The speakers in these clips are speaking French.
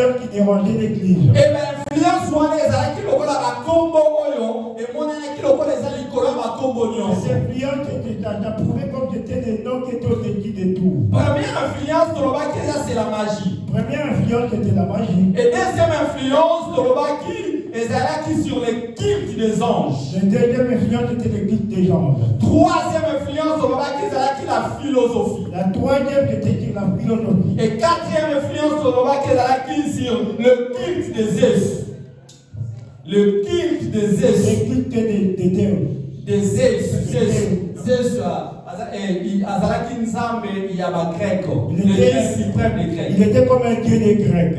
influence qui dérangeait l'église. Et l'influence soit les ala qui le kola ba kombo oyo et mon ala qui le kola les ala kola ba kombo nyonso. Cette influence t'as prouvé comme c'était des noms qui étaient au-dessus de tout. Première influence toloba qui c'est la magie. Première influence c'était la magie. Et deuxième influence toloba qui ezala qui sur les cultes des anges. La deuxième influence c'était le culte des anges. Troisième influence toloba qui ezala qui la philosophie. La troisième c'était sur la philosophie. Et quatrième influence toloba qui ezala qui sur le culte des Zeus. Le culte des Zeus. Le culte des dieux. Des Zeus. Azalaki nzambe ya ba grec. Le dieu suprême des Grecs. Il était comme un dieu des Grecs.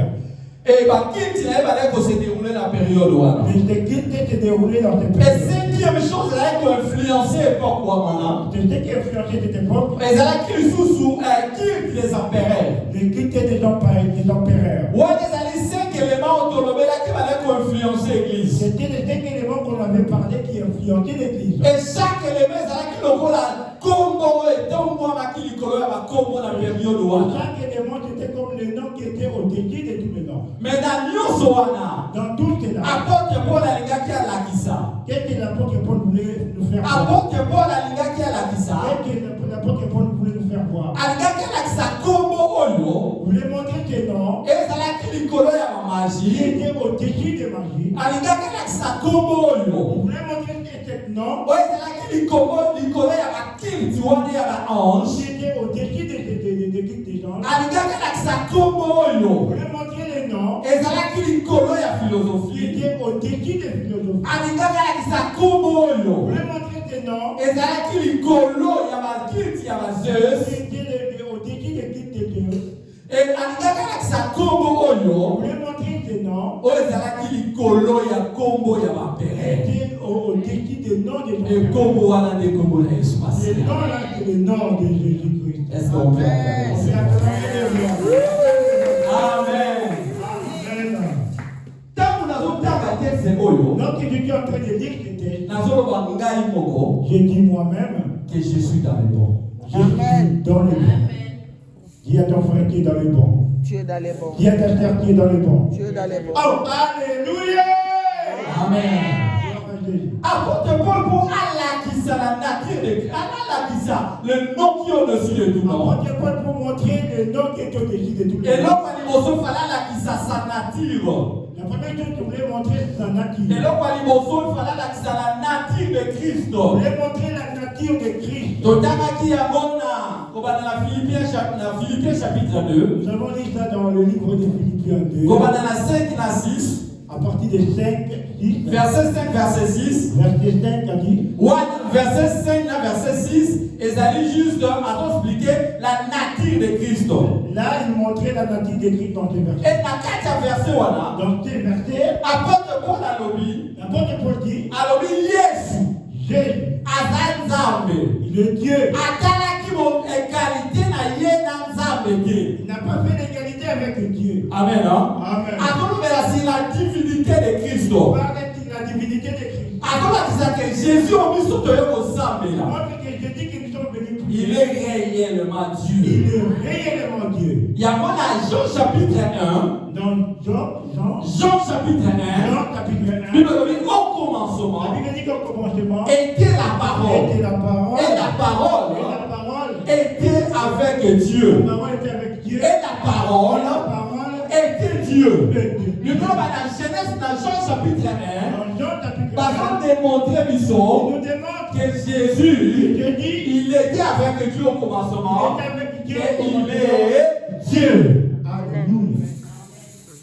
Et bah culte na ba ko se dérouler la période wana. Le culte s'est déroulé dans cette Et période. cinquième chose là qui a influencé l'époque wana. C'était qui influencé cette époque. Ezalaki sous culte des empereurs. Le culte des empereurs. Ouais, ezali 5 éléments autolobela qui va ko influencer l'église. C'était les 5 éléments qu'on avait parlé qui influençaient l'église. Et chaque élément ezalaki lokola kombo et tombo makili kolo ya ba kombo na période wana. Chaque élément c'était comme le nom qui était au-dessus de tous les noms. Mais dans nyonso wana, Dans tout cela, apôtre Paul alingaki alakisa. qu'est-ce que l'apôtre Paul voulait nous faire voir? Apôtre Paul alingaki alakisa. Qu'est-ce que l'apôtre Paul voulait nous faire voir? Alingaki alakisa kombo oyo. Vous voulez montrer que non, Ezalaki likolo ya il magie. était au-dessus de magie. Alingaki alakisa kombo oyo. Vous voulez montrer que ce nom, Oyo ezalaki likolo ya bakilti wana ya baange. il était au-dessus des gens. Alingaki alakisa kombo Vous oyo. voulez montrer le nom, Ezalaki likolo ya il philosophie. était au-dessus des philosophes. Alingaki alakisa kombo Vous oyo. voulez montrer ce nom, Ezalaki likolo ya bakilti ya bazeus. il était au-dessus des cultes de Dieu. Et alingaki alakisa kombo Vous oyo. voulez montrer ce nom, Oyo ezalaki likolo ya kombo ya il bapere. était au-dessus des noms des Et gens. kombo wana nde kombo na Yesu Le Masiya. nom là, c'est le nom de Jésus-Christ. Est-ce qu'on peut acclamer C'est ça? la première fois. Amen. Amen. Ntango nazotanga texte oyo, Donc, je suis en train de dire que c'était, nazoloba ngai moko j'ai dit moi-même, que je suis dans le bon. je suis dans le bon. Dis à ton frère qui est dans le bon. Tu es dans les bons. Dis à ta sœur qui est dans le bon. Tu es dans les bons. Oh, alléluia! Amen. Apôtre Paul pour alakisa la nature de Christ. Alakisa le nom qui est au-dessus de tout nom. Apôtre Paul pour montrer le nom qui est au-dessus de tout. Et l'homme aliboso fala alakisa sa nature. La première chose que je voulais montrer, c'est sa nature. Et l'homme aliboso fala alakisa la nature de Christ. Je voulais montrer la nature de Christ. Totangaki yango na kobanda na Philippiens chapitre 2. Nous avons lu ça dans le livre de Philippiens 2. Kobanda na 5 na 6. À partir de 5, 6, Verset 5, verset 6. verset 5 a dit, Verset 5 na verset 6. Ezali juste à expliquer la nature de Christ. là il montrait la nature de Christ dans ces versets. Et na kati ya verset wana. Dans ces versets, Apôtre Paul alobi. l'apôtre Paul dit, Alobi Yesu. Jésus, Aza nzambe. il est Dieu. Atalaki mon égalité na ye na nzambe te. Il n'a pas fait l'égalité avec Dieu. Amen. Hein? Amen. Akolobela si la divinité de Christ. On parle de la divinité de Christ. Akolobela que Jésus obiso toyo kozambela. Montre que Jésus que nous sommes venus pour Il est réellement Dieu. il est réellement Dieu. Il y a moi dans Jean chapitre 1. Dans Jean chapitre 1. Jean chapitre 1, Bible dit au commencement la Bible dit qu'au commencement, était la parole. était la parole. Et la parole Et la parole, était avec Dieu. la parole était avec Dieu. Et la parole Et la parole était Dieu. était Dieu. Nous sommes dans Genèse, dans Jean chapitre 1. Dans Jean chapitre Par 1, démontrer, il Bisson, nous démontre que Jésus, que Jésus il était avec Dieu au commencement. était avec Dieu. Et il est Dieu. Alléluia.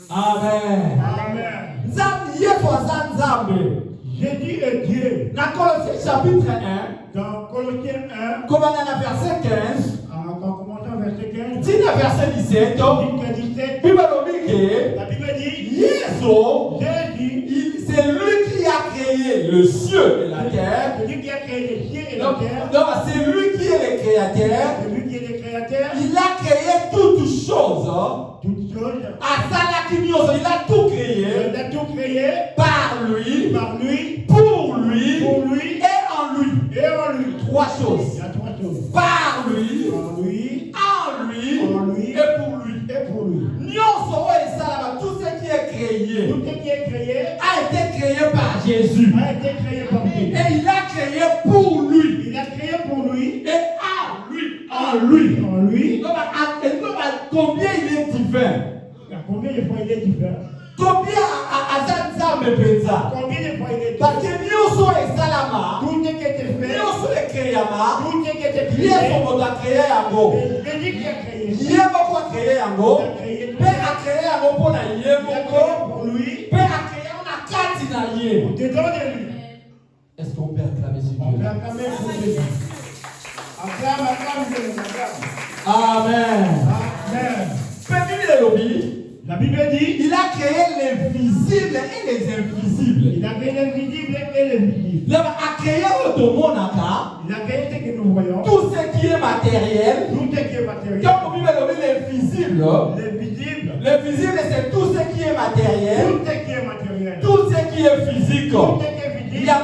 Amen. Amen. Nzambe yesu aza nzambe. Jésus est Dieu. Dans Colossiens chapitre 1, Dans Colossiens 1, comme on a verset 15, en commençant verset 15, Tina verset 17, jusqu'à 17, Bible dit que la Bible dit, Yesu, Jésus, c'est lui qui a créé le ciel et la terre. c'est lui qui a créé les cieux et la Donc, terre. c'est lui qui est le créateur. C'est lui qui est le créateur. Il a créé toutes choses. Toutes choses. Asalaki nyonso, il a tout créé Il a tout créé par lui, par lui, pour lui et en lui. et en lui. Trois choses. Il y a trois choses. Par lui, Par lui, en lui en lui et pour lui. et pour lui. Nyonso oyo esalaka, tout Jésus. a été créé par Dieu. Et il a créé pour lui. Il a créé pour lui, Et à lui. En lui. en lui. Donc, combien il est divin? Combien de fois il est différent? Combien à Zanzame Benza? Combien de fois il est Parce différent? que Nyoso et Salama, Tout ce qui a été fait, Nyoso et Kreyama, tout ce qui a été il y a créé, son mot à créer Yango. c'est lui qui a créé. Il y a beaucoup à créer Yango. Il a créé tout. Père a créé Yango pour la Il a créé Yemoko. pour lui, Père a créé on a quatre na Yé. dedans de lui. Est-ce qu'on peut acclamer ce On Dieu? peut acclamer pour Jésus. Acclame, acclame Dieu, acclame. Amen. Amen. Petit de lobby, La Bible dit, il a créé les visibles et les invisibles. il a créé l'invisible et l'invisible. Il a créé Otomonaka, Il a créé ce que nous voyons, tout ce qui est matériel. tout ce qui est matériel. Quand on dit les visibles, L'invisible, le visible c'est tout ce qui est matériel, tout ce qui est matériel. tout ce qui est physique. Tout ce qui est Il visible, y a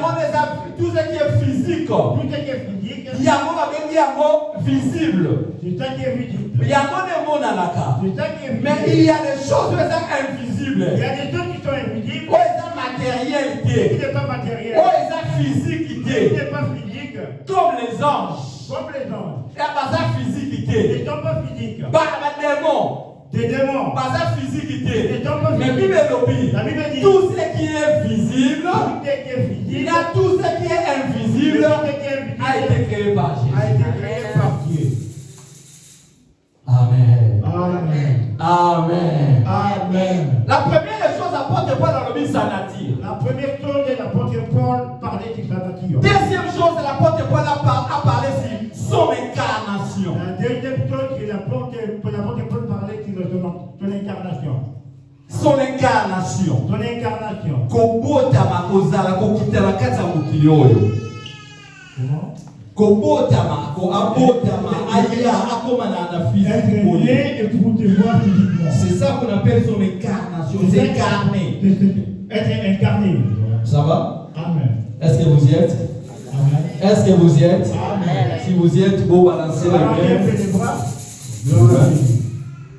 tout ce qui est physique. tout ce qui est physique, Il y a un mot visible. c'est ça qui est visible. Il y a un mot nalaka. C'est ça qui est Mais visible. il y a des choses qui sont invisibles. Il y a des choses qui sont invisibles, Oh, ils ont matérialité. qui n'est pas matériel, Oh, ils ont qui physiquité. n'est pas physique, Comme les anges. comme les anges. Il y a pas ça physiquité. Ils ne sont pas physiques. Pas des démons. Des démons. Pas ça Ils physiquité. ne sont pas Mais physiques. Bible lobby. La Bible dit, Tout ce qui est visible, tout ce qui est il y visible, a tout ce qui est invisible tout ce qui est a invisible été créé par a Jésus. été créé par Dieu. Amen. Amen. Amen. Amen. La première chose apporte pas dans le but sa nature. La première chose est l'apôtre Paul parlait de sa nature. Deuxième chose, l'apôtre Paul a parlé sur son incarnation. La deuxième chose est l'apôtre Paul parlait de son incarnation. Son incarnation. Son incarnation. Kobotama kozala kokitela kati ya mokili oyo. Comment? Kobotama, abotama, aya, akoma na physique Être oyo. né et pour te voir physiquement. C'est ça qu'on appelle son incarnation. C'est incarné. Être incarné. Ça va? Amen. Est-ce que vous y êtes? Amen. Est-ce que vous y êtes? Amen. Si vous y êtes, vous balancez la Alors, main. lève les bras. Gloire à Dieu.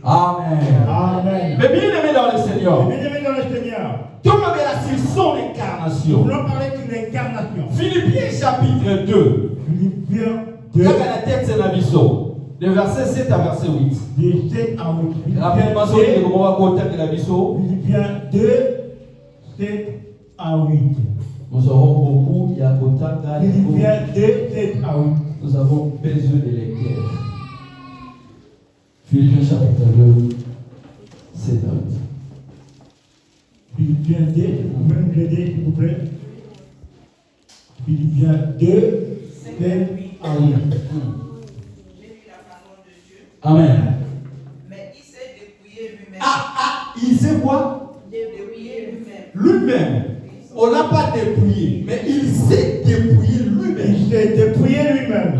Amen. Amen. Mais bien aimé dans le Seigneur, Bien-aimés dans le Seigneur, tout le monde est là sur son nous incarnation. voulons parler de l'incarnation. Philippiens chapitre 2. Philippiens 2, Quand la tête c'est la biseau. De verset 7 à verset 8. de 7 à 8. Rapidement, sur le moment où on la biseau. Philippiens 2, 7 à 8. Nous aurons beaucoup, il y a autant Philippiens 2, 7 à 8. nous avons besoin de lecteurs. Philippiens chapitre 2, 7 à 8. Philippiens 2, vous pouvez nous aider s'il vous plaît. Philippiens 2, 7 à 8. J'ai lu la parole de Dieu, Amen. mais il s'est dépouillé lui-même. Il sait quoi? Dépouillé lui-même. Lui-même. On l'a pas dépouillé, mais il s'est dépouillé lui-même. Il s'est dépouillé lui-même.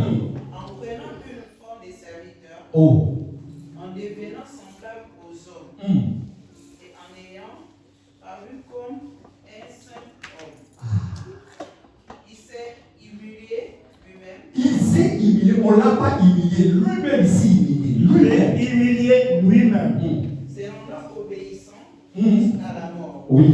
En prenant une forme de serviteur, Oh. en devenant semblable aux hommes, et en ayant paru comme un simple homme. Il s'est humilié lui-même, Il s'est humilié, on ne l'a pas humilié, lui-même s'est humilié. Il Lui-même. s'est humilié lui-même. se rendant obéissant Mm. jusqu'à la mort, Oui.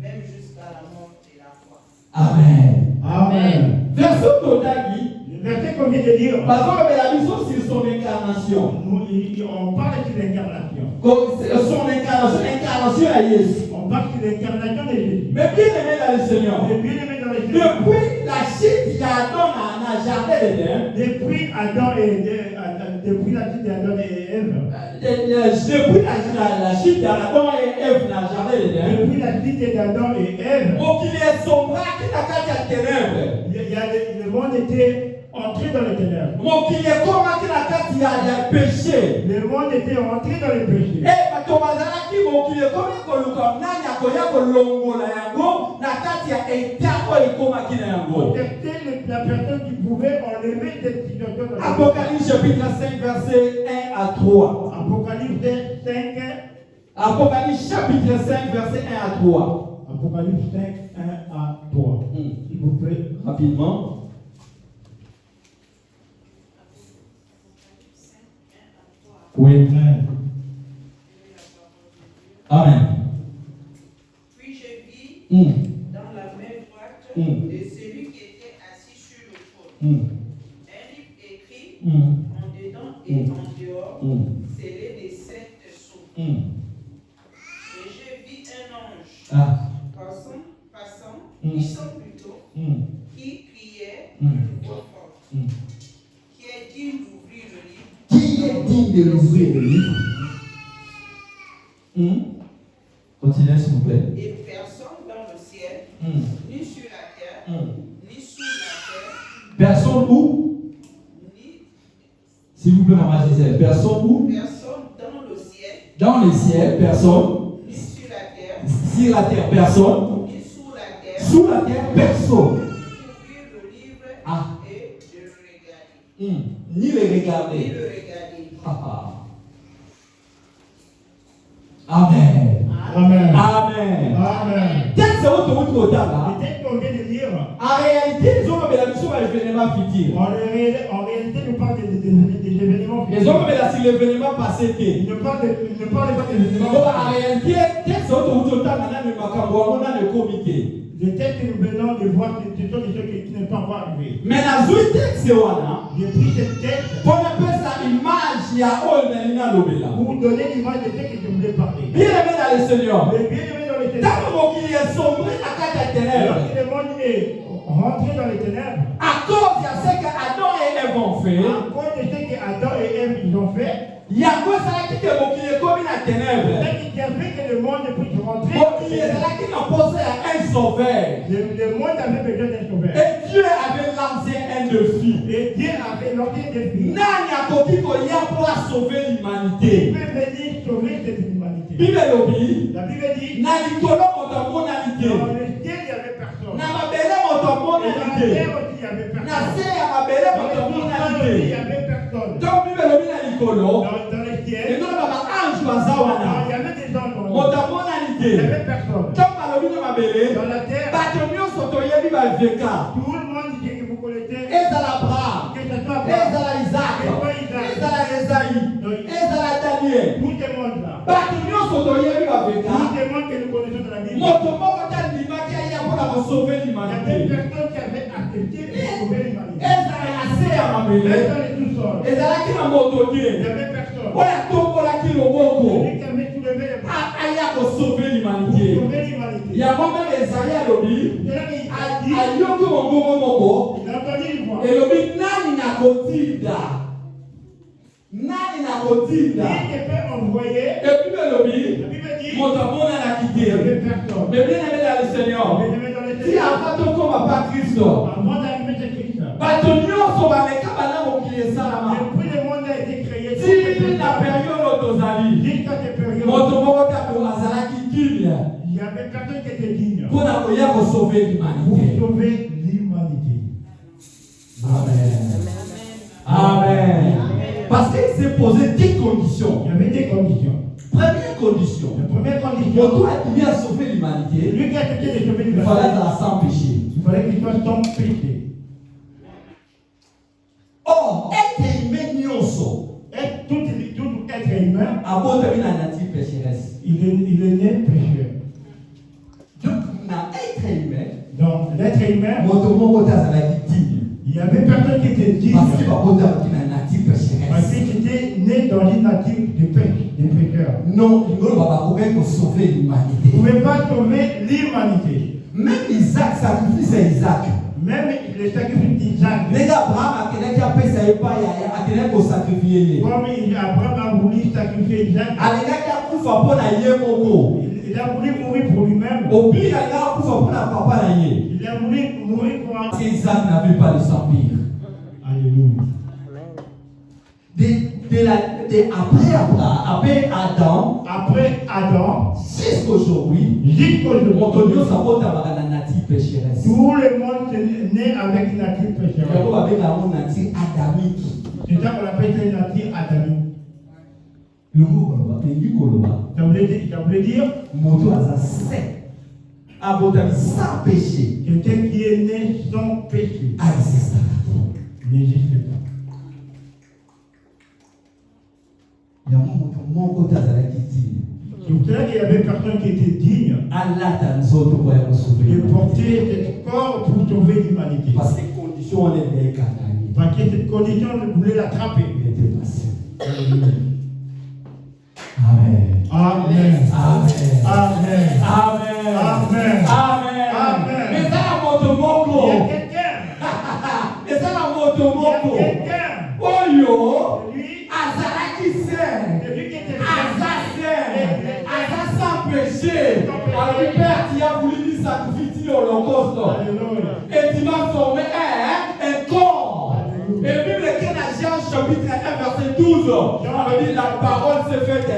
même jusqu'à la mort de la croix. Amen. Amen. Verset Todagi, Le verset qu'on vient de dire, parce qu'on avait la vision sur son incarnation. on parle de l'incarnation. Son incarnation à Jésus. On parle de l'incarnation de Jésus. Mais bien aimé dans le Seigneur, Et bien aimé dans le Seigneur, depuis la chute d'Adam dans le jardin d'Éden, depuis la chute d'Adam et Ève, depuis la chute d'Adam et Ève dans le jardin d'Éden, depuis la chute d'Adam et Ève, qu'il est sombre qui n'a qu'à être ténèbres. le monde était entré dans les ténèbres. Qu'il est comme qui n'a qu'à être péché. Le monde était entré dans les péchés. Batobazalaki mokili ekomi koluka nani akoya kolongola yango na kati ya etango ekomaki na yango. C'était la personne qui pouvait enlever cette situation. Apocalypse chapitre 5 verset 1 à 3. Apocalypse 5. Apocalypse chapitre 5 verset 1 à 3. Apocalypse 5, 1 à 3. S'il vous plaît. Rapidement. Oui. Amen. Amen. Puis je vis dans la main de celui qui était assis sur le trône. Un livre écrit en dedans et en dehors, scellé des 7 sceaux. Et je vis un ange passant plutôt, qui criait d'une voix forte, qui est digne d'ouvrir le livre. Qui est digne de l'ouvrir le livre? Continuez s'il vous plaît. Et personne dans le ciel, ni sur la terre, ni sous la terre, Personne où? ni S'il vous plaît, maman Gisèle. Personne où? personne dans le ciel, Dans le ciel, personne. ni sur la terre, Sur la terre, personne. ni sous la terre, Sous la terre, personne. d'ouvrir le livre et de le regarder. Ni les Ni regarder. le regarder. Amen. Amen. Amen. Amen. Qu'est-ce que c'est votre là? Le texte qu'on vient de lire, En réalité, ils ont mis la mission à l'événement futur. en réalité, nous parle des événements Ils ont mis la sur l'événement passé. Il ne parle pas des événements. Donc, en réalité, qu'est-ce que c'est votre là maintenant le macabre, on a le comité. Le texte que nous venons de voir, ce sont des choses qui ne sont pas encore arrivées. Mais dans ce texte, J'ai pris ce texte on appelle ça image, il y a Olmelina Lobela. pour vous donner l'image de ce que je voulais parler. Bien aimé dans le Seigneur. Mais bien aimé dans les ténèbres, Tant que qui est sombré à quatre ténèbres, lorsque le monde est rentré dans les ténèbres, à cause de ce que Adam et Ève ont fait, à cause de ce que Adam et Ève ils ont fait, il y a quoi ça qui est comme une ténèbre. c'est qui a fait que le monde puisse rentrer. Il y a là qui n'a posé à un sauveur. Le monde avait besoin d'un sauveur. Et Dieu avait lancé un défi. Et Dieu avait lancé des filles. Nani a coquille pour sauver l'humanité. Il peut venir sauver cette humanité. Bible obi. La Bible dit, Nani tolo motamonalité. dans le ciel, il n'y avait personne. Na mabele Et dans la motamonalité. terre aussi, il n'y avait Na personne. se ya mabele Dans les montagnes aussi, il n'y motamonalité. avait personne. Donc Bible obi na likolo. Dans les Et ciels, non baba ange bazawana. il y avait des gens dans le monde. Il n'y Motamonalité. avait personne. Donc balobi na mabele. Dans la terre, Bato nyonso toyebi baveka. tout le monde dit que vous connaissez. Ezala Abraham. Que ce soit Ezala Isaac. Ezala Esaïe. Ezala Daniel. tout le monde là. Bato nyonso toyebi baveka. Tout le monde que nous connaissons dans la Bible. Moto moko tandimaki aya mpona kosauve Il y avait l'humanité. personne qui avait accepté de sauver l'humanité. Ezala na se ya mabele. Personne n'est tout seul. ezalaki na moto Il n'y te avait personne. oyo atombolaki loboko Celui qui avait soulevé le bras aya kosauve pour l'humanité. sauver l'humanité. yango mpe ezali alobi C'est-à-dire qu'il a dit, ayoki mongongo moko il a entendu une voix. elobi nani nakotinda nani nakotinda Qui te peut envoyer? epuis elobi La Bible dit, moto amonanaki il n'y te avait personne. mais bien aimé dans le Seigneur Mais dans les ti ténèbres, ava tokoma pa kristo avant d'arriver chez Christ, bato nyonso baleka bana mokili esalama depuis le monde a été créé, ti na période oyo tozali jusqu'à cette période, moto moko tako azalaki kimia il n'y avait personne qui était digne mpona koya kosauve pour l'humanité. sauver l'humanité. Amen. Amen. Parce qu'il s'est posé 10 conditions. Il y avait des conditions. Première condition, La première condition, moto qui vient sauver l'humanité, celui qui a accepté de sauver il fallait l'humanité, être sans péché. il fallait qu'il soit sans péché. Or, être humain nyonso, Et tout être humain, abotami na nature pécheresse. il est né pécheur. Donc, na être humain, Donc, l'être humain, moto moko te azalaki digne. il n'y avait personne qui était digne. Parce que babotaki na nature Parce pécheresse. qu'il était né dans une nature de pêche, de pécheur. Non, lingolo babakoki kosauve Vous ne l'humanité. pouvez pas sauver l'humanité. Même Isaac sacrifice à Isaac. Même le sacrifice d'Isaac, ndenge abraham akendaki apesa epai akendaki kosakrifie ye comme Abraham a voulu sacrifier Isaac, alingaki akufa mpo na ye moko il a voulu mourir pour lui-même. obili alingaki akufa mpo na papa na ye Il a voulu mourir pour un. parce que Isaac n'avait pas de sang pire. Alléluia. Après Adam Après Adam, jusqu'aujourd'hui jusqu'aujourd'hui, moto nyonso abotamaka na nature pécheresse tout le monde est né avec une nature yango pécheresse. babengaka yango nature adamike. C'est ça qu'on appelle une nature adamique. longo koloba elingi koloba Ça voulait dire moto aza saint abotami sans péché quelqu'un qui est né sans péché. existaka te. N'existe pas. yango moto moko te azalaki tini Tout ça, il y avait personne qui était digne alata nzoto kwa ya kusubi de porter ce corps pour sauver l'humanité. parce que condition on est kanani Parce que cette condition ne voulait l'attraper. il était passé. Amen. Amen. Amen. Amen. Amen. Amen. Amen. Amen. Mais ça la moto Il y a moko. quelqu'un. Mais ça la moto Il y a moko. quelqu'un. Oyo. Lui, Azalaki saint. c'est lui qui était Asa sans péché. Alors le Père qui a voulu lui sacrifier l'Holocauste. Alléluia. Et tu m'as formé un corps. Et Bible qui est dans Jean chapitre 1 verset 12. On dit la parole s'est faite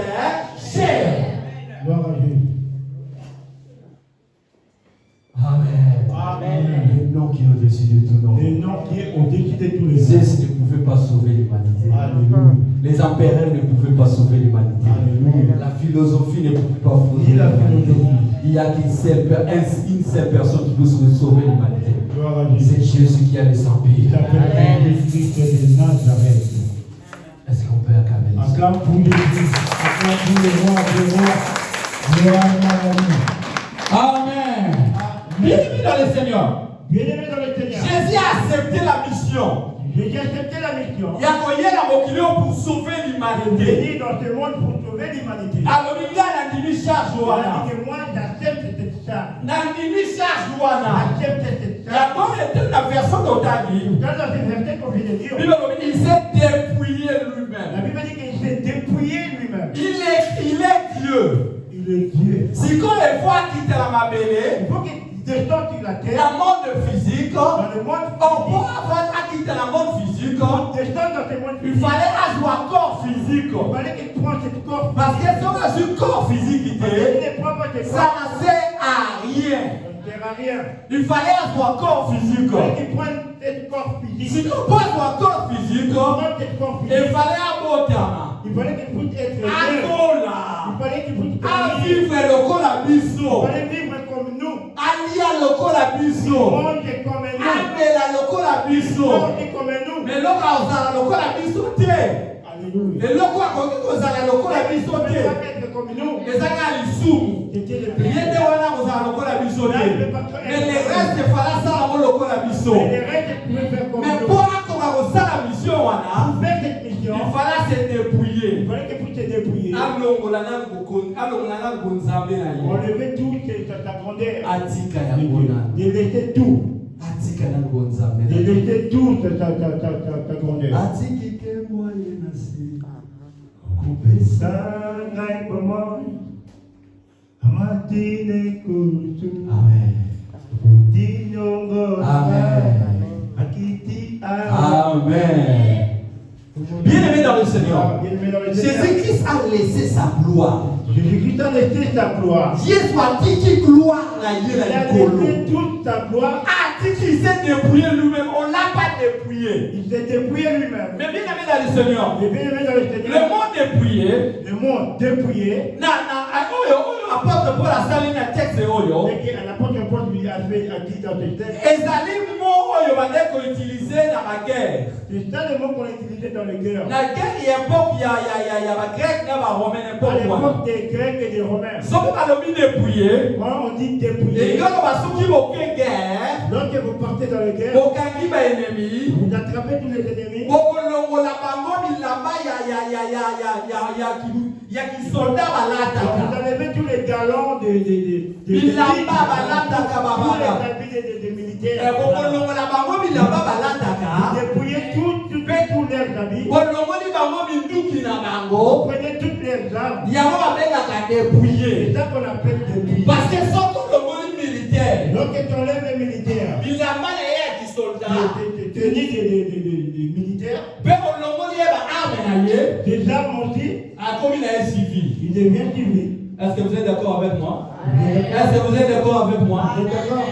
chair. Gloire à Dieu. Amen. Amen. Le nom qui est au-dessus de tout nom. Les noms qui est au-dessus de tous les noms. Zeus ne pouvait pas sauver l'humanité. Alléluia. Les empereurs ne pouvaient pas sauver l'humanité. Alléluia. La philosophie ne pouvait pas sauver Ni la l'humanité. philosophie. Il n'y a qu'une seule personne qui peut sauver l'humanité. Gloire à Dieu. C'est Jésus qui a les empires. Il s'appelle Jésus-Christ de Nazareth. Est-ce qu'on peut acclamer les Acclame pour Jésus. Acclame pour les rois des rois. Gloire à Dieu. Amen. Bien-aimé dans le Seigneur. Bien-aimé dans le Seigneur. Jésus a accepté la mission. J'ai accepté la mission. Il a connu la mokilo pour sauver l'humanité. Venu dans ce monde pour sauver l'humanité. Alors, il y a un demi charge. Il a dit que moi, j'accepte cette charge. Nandimi charge wana. J'accepte cette La charge. bonne était la version d'Otagi. Dans ce verset qu'on vient de dire, Il s'est dépouillé la lui-même. Bible dit qu'il s'est dépouillé lui-même. Il est Dieu. Il est Dieu. Si quand les fois qui te la mabélé, Il faut qu'il descende sur la terre. la monde physique, Dans le monde on peut avoir à quitter la monde physique. descend dans ce monde Il physique. fallait avoir corps physique. Il fallait qu'il prenne ce corps. Parce que si on a un corps physique, Parce qu'il ne prend pas ce ça corps. ne sert à rien. Ça ne sert à rien. Il fallait avoir corps physique. Il fallait qu'il prenne ce corps Si physique. tu pas avoir corps physique, Il prend ce corps il physique. fallait avoir Il fallait qu'il puisse être heureux. Angola. Il fallait qu'il puisse À vivre. vivre lokola Il biso. fallait vivre comme nous. Alia lokola biso. Manger comme nous. Amela lokola biso. Manger comme nous. Mais loka ozala lokola biso te. Alléluia. Et loko akoki kozala lokola biso Il ne te. peut pas être comme nous. Ezaka lisumu. C'était le Ye péché. nde wana kozala lokola biso te. Mais le reste fala sala mo lokola biso. Mais les règles pouvaient faire comme Mais nous. pour akoka kosala mission wana, Pour faire cette mission, il fallait se il dépouiller. fallait qu'il puisse se débrouiller. Alongola na nzambe na ye. Enlever tout ta grandeur. Atika ya ngona. De laisser tout. Atika na nzambe De na ye. laisser tout ta grandeur. Atiki ke moye na si. Kupesa ngai bomoi. Amatine kutu. Amen. Dinongo. Amen. Akiti Amen. Bien-aimé dans le Seigneur, Bien-aimé dans le Seigneur. Jésus-Christ a laissé sa gloire. Jésus-Christ a laissé sa gloire. Jésus a dit gloire na ye Il na a likolo. laissé toute sa gloire. A dit qu'il s'est dépouillé lui-même. On ne l'a pas dépouillé. Il s'est dépouillé lui-même. Mais bien-aimé dans le Seigneur, Et bien aimé dans le le Seigneur, monde dépouillé. le monde dépouillé, Oyo apôtre Paul asali na texte oyo. et que l'apôtre Paul lui a dit dans ce texte, Ezali mo oyo bandeko utiliser na baguerre. c'est ça le mot qu'on a utilisé dans les guerres. Na guerre ya époque ya bagrec na baromain À n'importe quoi. l'époque des Grecs et des Romains, Soki balobi dépouillé. quand on dit dépouillé, Eloko basuki boke guerre. lorsque vous partez dans les guerres, Bokangi ba ennemi. vous attrapez tous les ennemis, Bokolongola bango bilamba ya kisoldat vous balataka. enlevez tous les galons de Bilamba balataka tous babaka. les habits de militaires. Bokolongola bango bilamba balataka. Dépouillez tous leurs habits, Bolongoli bango minduki na vous bango. prenez toutes leurs armes. Yango babengaka C'est dépouillé. ça qu'on appelle dépouiller. Parce que soki olongoli militaire. Lorsque tu enlèves les militaires, Bilamba na ye ya kisoldat. tenus des militaires, Mpe olongoli ye baarme na ye. des armes aussi, Akomi na ye civil. il devient civil. Est-ce que vous êtes d'accord avec moi? Est-ce que vous êtes d'accord avec moi?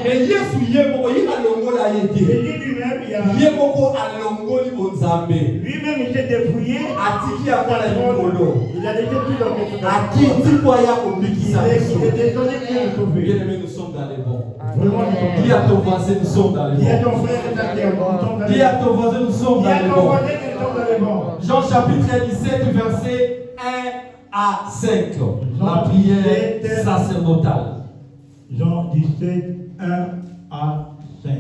Mais Yesu yemoko ye alongola ye Et te. lui-même, Yemoko alongoli bonzambe. lui-même, il s'est dépouillé. Atiki ya kwa la likolo. Il a laissé tout dans quelque chose. Akiti kwa ya kobikisa Il biso. est désolé pour nous sauver. Bien-aimés, nous sommes dans les bons. Vraiment, nous sommes Dis à ton voisin, nous sommes dans les Dis à bons. ton frère et ta sœur, nous sommes dans les Dis à ton voisin, nous sommes Dis dans à les ton bons. voisin, nous sommes dans les bons. Jean chapitre 17, verset 1 à 5. La prière sacerdotale. Jean 17, 1 à 5.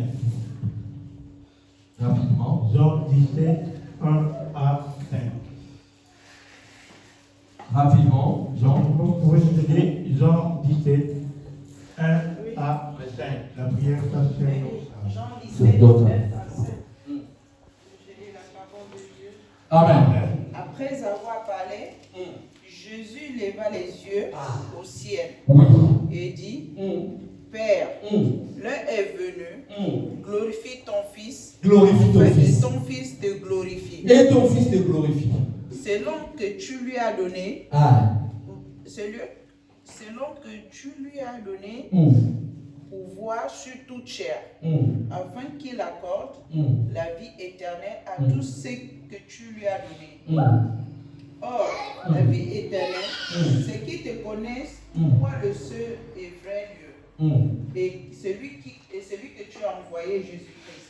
Rapidement. Jean 17, 1 à 5. Rapidement. Jean, vous pouvez nous aider. Jean 17, 1 à 5. La prière sacerdotale. Jean 17, 1 à 5. Je lis la parole de Dieu. Amen. Après avoir parlé, Jésus leva les yeux au ciel Oui. et dit, Père, l'heure est venue, glorifie ton Fils, Glorifie ton afin Fils. que ton Fils te glorifie. Et ton Fils te glorifie. Selon que tu lui as donné, Ah. selon que tu lui as donné pouvoir sur toute chair, afin qu'il accorde la vie éternelle à tous ceux que tu lui as donné. Or, la vie éternelle, c'est qu'ils te connaissent, toi le seul et vrai Dieu, et celui que tu as envoyé, Jésus-Christ.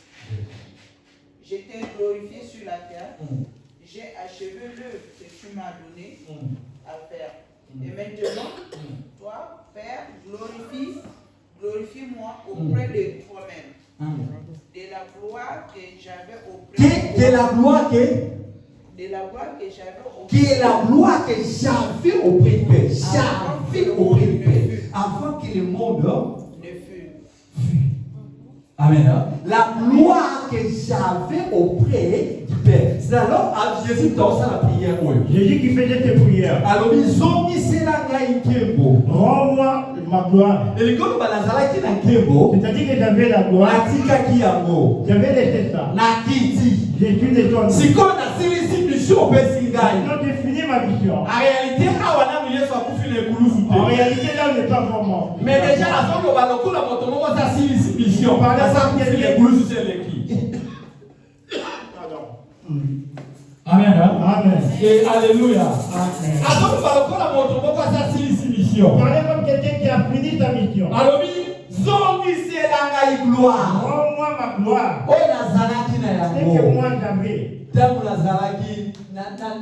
Je t'ai glorifié sur la terre, j'ai achevé l'œuvre que tu m'as donné à faire. Et maintenant, toi, Père, glorifie-moi auprès de toi-même, de la gloire que j'avais auprès De la gloire que de la gloire que j'avais auprès qui est la gloire que j'avais auprès de Père. J'avais auprès de Père. Avant que le monde ne fût. Amen. La gloire que j'avais auprès du Père. C'est alors à Jésus dans sa prière. Jésus qui faisait ses prières. Alors ils ont mis cela là Nkembo. Rends-moi ma gloire. Et le gars balazala qui na Nkembo. C'est-à-dire que j'avais la gloire. Atika ki yango. J'avais laissé ça. Na kiti. Jésus détourné. Si comme na silisi mission pesingai. Quand j'ai fini ma mission. En réalité, awana milieu soit kufi le kulusu. En réalité, là, on n'est pas vraiment. Mais déjà la fois que baloko la moto moko sa silisi mission. Par la Ça kufi le kulusu c'est le qui. Amen. Amen. Et alléluia. Amen. Alors baloko la moto moko sa silisi mission. Parlez comme quelqu'un qui a fini sa mission. Alors zongi c'est la gloire. Rends-moi ma gloire. O nazalaki na C'est que yango. moi j'avais. Tangu nazalaki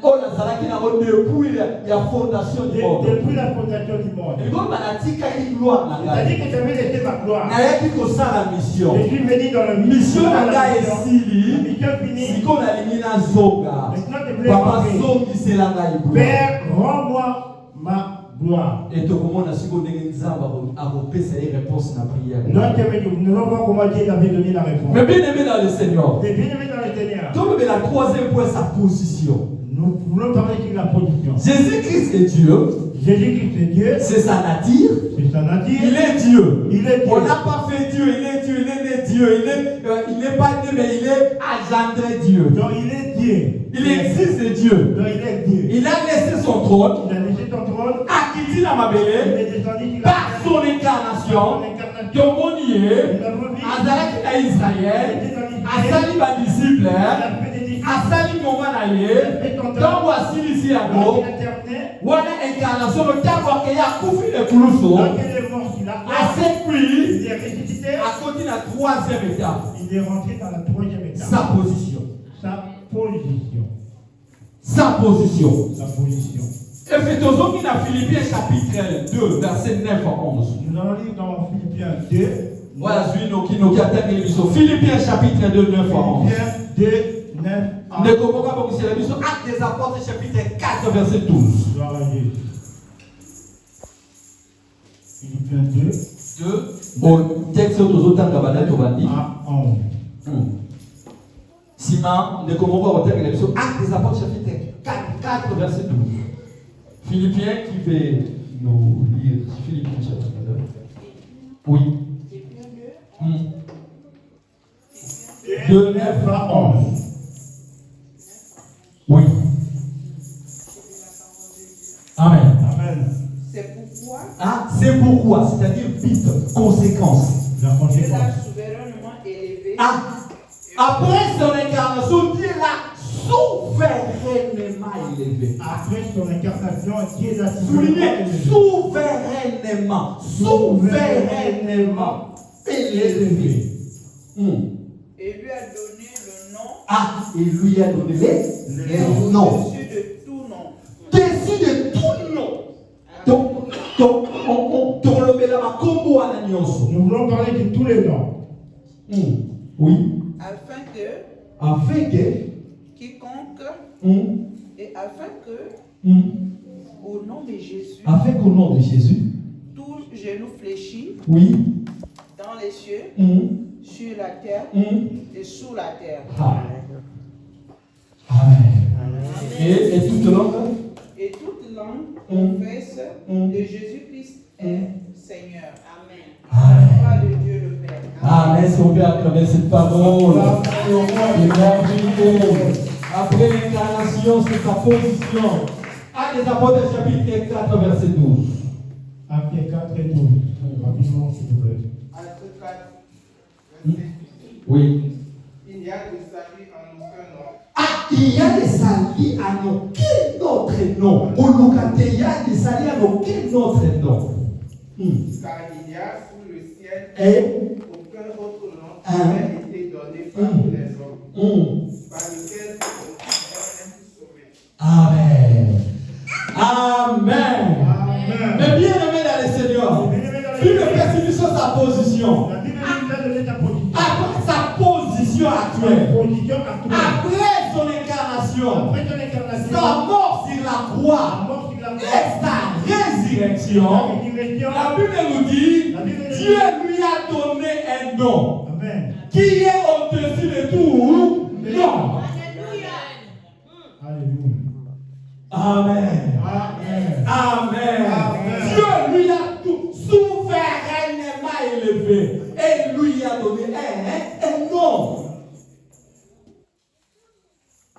o nazalaki na o depuis la fondation du monde. Depuis la fondation du monde. Et comme banatika ki gloire na ngai. C'est-à-dire que j'avais laissé ma gloire. Nayaki kosala mission. Je suis venu dans la Mission mission. na ngai La esili. mission finie. Siko nalingi nazonga. Maintenant, je voulais Papa parler. zongisela ngai gloire. Père, rends-moi ma gloire. Et tokomona siko ndenge nzambe akopesa ye réponse na prière. Nous allons voir comment Dieu avait donné la réponse. Mais bien aimé dans le Seigneur. Et bien aimé dans le Seigneur. Donc la troisième point, sa position. Nous voulons parler sur la position. Jésus-Christ est Dieu. Jésus-Christ est Dieu. C'est sa nature. C'est sa nature. Il est Dieu. Il est Dieu. On n'a pas fait Dieu. Il est Dieu. Il est né Dieu. Il n'est pas né, mais il est engendré Dieu. Donc il est Dieu. Il existe Dieu. Donc il est Dieu. Il a laissé son trône. Il a laissé son trône. À Kiti Il Namabele. est descendu sur la Par terre. son incarnation. Son incarnation. Tomonié. Il a voulu. Azalaki na Israël. Asali ba disciple. Il a fait des disciples. Asali moma na ye. Ntango asilisi yango. Il a terminé. Wana incarnation ntango akeya akufi ekulusu. Donc il est mort sur la croix. Asekui. Il est ressuscité. Akoti na troisième étape. Il est rentré dans la troisième étape. Sa position. Sa position. Sa position. Sa position. Et fait aujourd'hui dans Philippiens chapitre 2, verset 9 à 11. Nous allons lire dans Philippiens 2. Voilà, celui qui a terminé l'émission. Philippiens chapitre 2, 9 à 11. Philippiens 2, 9 à 11. Ne comprends pas pourquoi c'est la mission. Actes des apôtres chapitre 4, verset 12. Gloire à Dieu. Philippiens 2. 2. Bon, texte autour à 11. Simon, ne comprends pas pourquoi c'est l'émission. Actes des apôtres chapitre 4, verset 12. Philippiens qui veut nous lire. Philippiens chapitre 2. Oui. 2, 9 à 11. Oui. Amen. Amen. C'est pourquoi C'est pourquoi, c'est-à-dire vite, conséquence. La Dieu conséquence. l'a souverainement élevé. Après son incarnation, Dieu l'a souverainement élevé. Après son incarnation, Dieu l'a Souligné, souverainement élevé. Et lui a donné le nom. Et lui a donné les noms. Au-dessus de tout nom. Dessus de tout Nous voulons parler de tous les noms. Oui. afin que quiconque et afin que au nom de Jésus, afin qu'au nom de Jésus, tout genou fléchit oui, dans les cieux, sur la terre et sous la terre. Amen. Et toute langue Et toute langue confesse que Jésus-Christ est Seigneur. Amen. Gloire de Dieu le Père. Amen. Si on peut acclamer cette parole. Après l'incarnation, c'est sa position. Actes des Apôtres, chapitre 4, verset 12. Actes 4 et 12. Rapidement, s'il vous plaît. Acte 4, verset 12. Oui. Il n'y a de salut en aucun nom. Il y a des salis à aucun autre nom. Au Lucate, il y a des salis à aucun autre nom. Car il y a sous le ciel Et aucun autre nom qui a été donné par tous les hommes, par lequel on peut être sauvé. Amen. Amen. Amen. Mais bien aimé dans le Seigneur, plus le persévère sur sa position. La Bible nous a donné ta position. Après sa position actuelle. Position actuelle. Après son incarnation. Après ton incarnation. Sa mort sur la croix. La mort sur la Et croix. sa résurrection. La Bible nous dit, Dieu lui a donné un nom Amen. qui est au-dessus de tout nom. Alléluia. Amen. Amen. Amen. Amen. Dieu lui a tout souverainement élevé et lui a donné un nom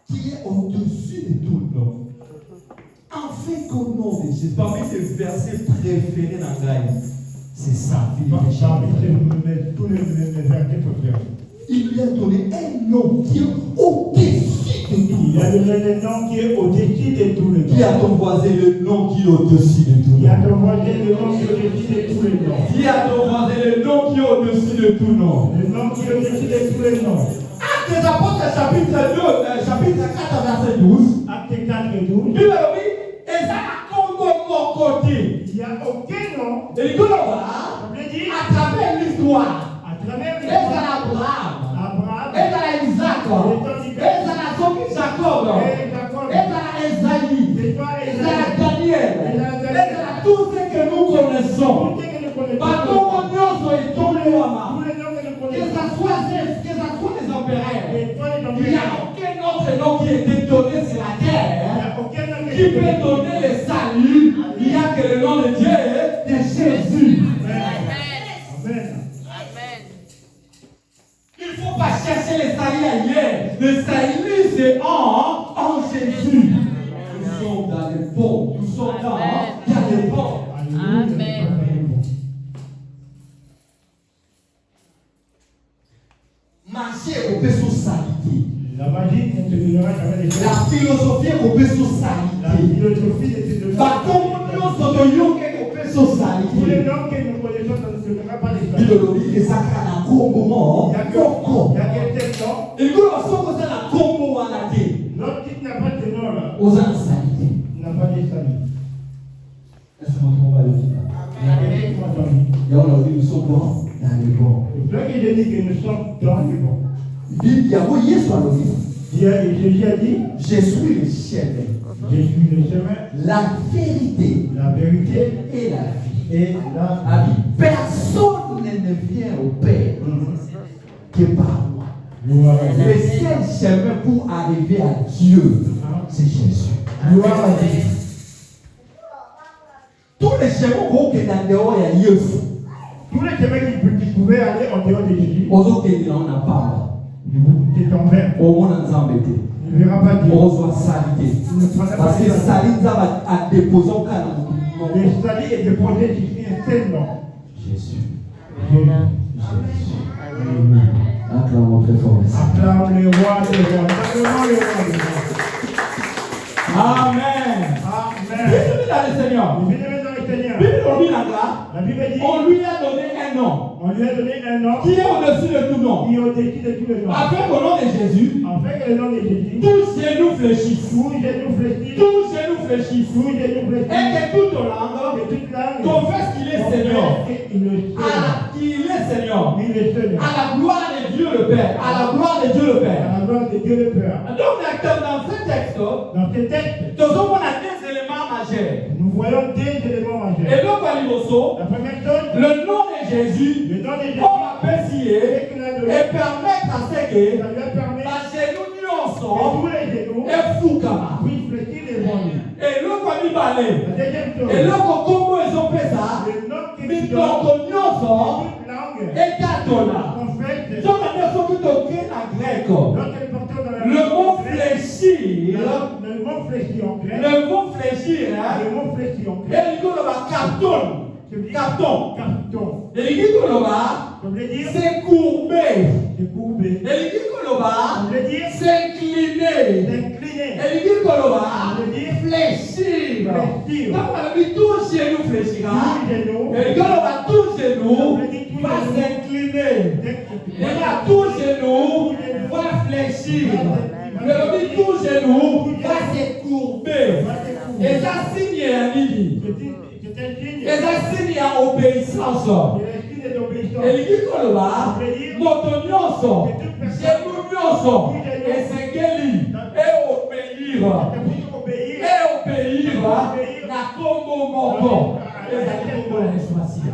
qui est au-dessus de tout nom. Afin qu'au nom de Jésus, parmi les versets préférés dans la Bible, c'est ça, Parmi tous les versets préférés. il lui a donné un nom qui est au-dessus de tout Il y a nom. le nom qui est au-dessus de tous les noms. Qui a ton voisin le nom qui est au-dessus de tout Il y a nom? ton voisin le nom qui est au-dessus de tous les noms. Qui a ton voisin le nom qui est au-dessus de tout nom? Le nom qui est au-dessus de tous les noms. Actes des Apôtres, chapitre 4, verset 12. Acte 4 et 12. Bible dit, et ça a comme mon côté. Il n'y a aucun nom. Et il dit, On veut dire, à travers l'histoire, à travers et l'histoire, à Abraham, Abraham, et à Isaac, et à Jacob, et à Esaïe, c'est toi et et à Daniel, et à tout ce que nous connaissons. Tous les noms que nous Par connaissons. comment Dieu est tombé au Tous Hama. les noms que nous Que connaissons. ça soit les empereurs. Et toi les noms Il n'y a aucun autre nom qui a été donné sur la Il n'y terre a aucun nom qui peut donner le salut. Il n'y a que le nom de Dieu, de Jésus. Amen. Il ne faut pas chercher le salut ailleurs. Le salut, c'est en Jésus. Nous sommes dans le bon. Nous sommes dans le bon. Amen. Marcher au peso salité. La magie ne te donnera jamais les La choses. philosophie au peso La salité. philosophie ne te donnera Par comment nous sommes au peso Tous les salité. noms que nous connaissons, ça ne te donnera pas les choses. Biologie, les sacres à Congo, Il y a quel nom. et que nous sommes à la Congo à la tête. L'autre qui n'a pas de nom là, Aux insanités. n'a pas de salut. Est-ce que nous va le dire? Il y a quelqu'un qui m'a donné. Et on a dit, nous sommes bons dans le bon. Le frère qui dit que nous sommes dans le bon. Il y a Yesu à l'origine. Jésus a dit, Je suis le chemin, je suis le chemin, la vérité la vérité et la vie. et la Amen. Personne ne vient au Père que par moi. gloire à Dieu. Le seul chemin pour arriver à Dieu, c'est Jésus. Gloire à Dieu. Tous les chemins vont que dans dehors, il y a Yesu. Tous les chemins qui pouvaient aller en dehors de Jésus, Aux autres, il y en a pas. c'est en vain. Au monde, on s'en embêté. Il ne verra pas Dieu. On reçoit salité. Il ne prendra Parce pas que Dieu. salut, ça va déposer au canal. Le salut est déposé sur un seul nom. Jésus. Jésus. Acclamons très fort. Acclame le roi des rois. Acclamons le roi des rois. Amen. Amen. Bienvenue dans le Seigneur. Bienvenue dans le Seigneur. La Bible dit, on lui a donné un nom on lui a donné un nom qui est au-dessus de tout nom. qui est au-dessus de tous les noms. Afin qu'au nom de Jésus, Afin que le nom de Jésus, tous genou fléchissent. tous genou fléchissent, Tous genou fléchissent. tous genou Et fléchissent, que toute langue que toute langue confesse qu'il est Seigneur. qu'il est Seigneur. Qu'il est Seigneur. Il est Seigneur. À la gloire de Dieu le Père. À la gloire de Dieu le Père. À la gloire de Dieu le Père. Donc, dans ce texte, Dans ce texte, nous avons des éléments majeurs. nous voyons deux éléments Et majeurs. donc, La première chose, le nom de Jésus, le nom de Jésus, on va apprécier c'est qu'il a donné, et permettre à ce que ça lui a permis la genou que nyonso tous les genoux et fukama. puissent fléchir devant lui. Et le quoi balé. La deuxième chose, Et le combo ils ont fait ça. le nom qui Mais dit donc, nyonso toute langue et katona. confesse. Donc, maintenant, faut que tu prennes en grec. Lorsque nous partons dans la Le mot fléchir, le mot fléchir en grec, le mot fléchir, hein, le mot fléchir en grec, et il dit qu'on va carton. Carton. carton. Et il dit qu'on va Ça veut dire s'écourber. c'est courbé. Et il dit qu'on va Ça veut dire s'incliner. s'incliner. Et il dit qu'on va Ça veut dire fléchir. fléchir. Donc, on a dit tout genou fléchira. Tous les genoux. Et il dit qu'on va tout genou va s'incliner. Et là, tout genou va fléchir. Mais on dit tout genou va s'écourber. Et ça signe à Nini. C'est un signe. Et ça signe à obéissance. C'est un signe d'obéissance. Et il dit qu'on va moto nyonso, genou nyonso, et s'engeli, et obéir. Pour obéir, Et obéir na kombo moko. Et ça dit kombo na espacia.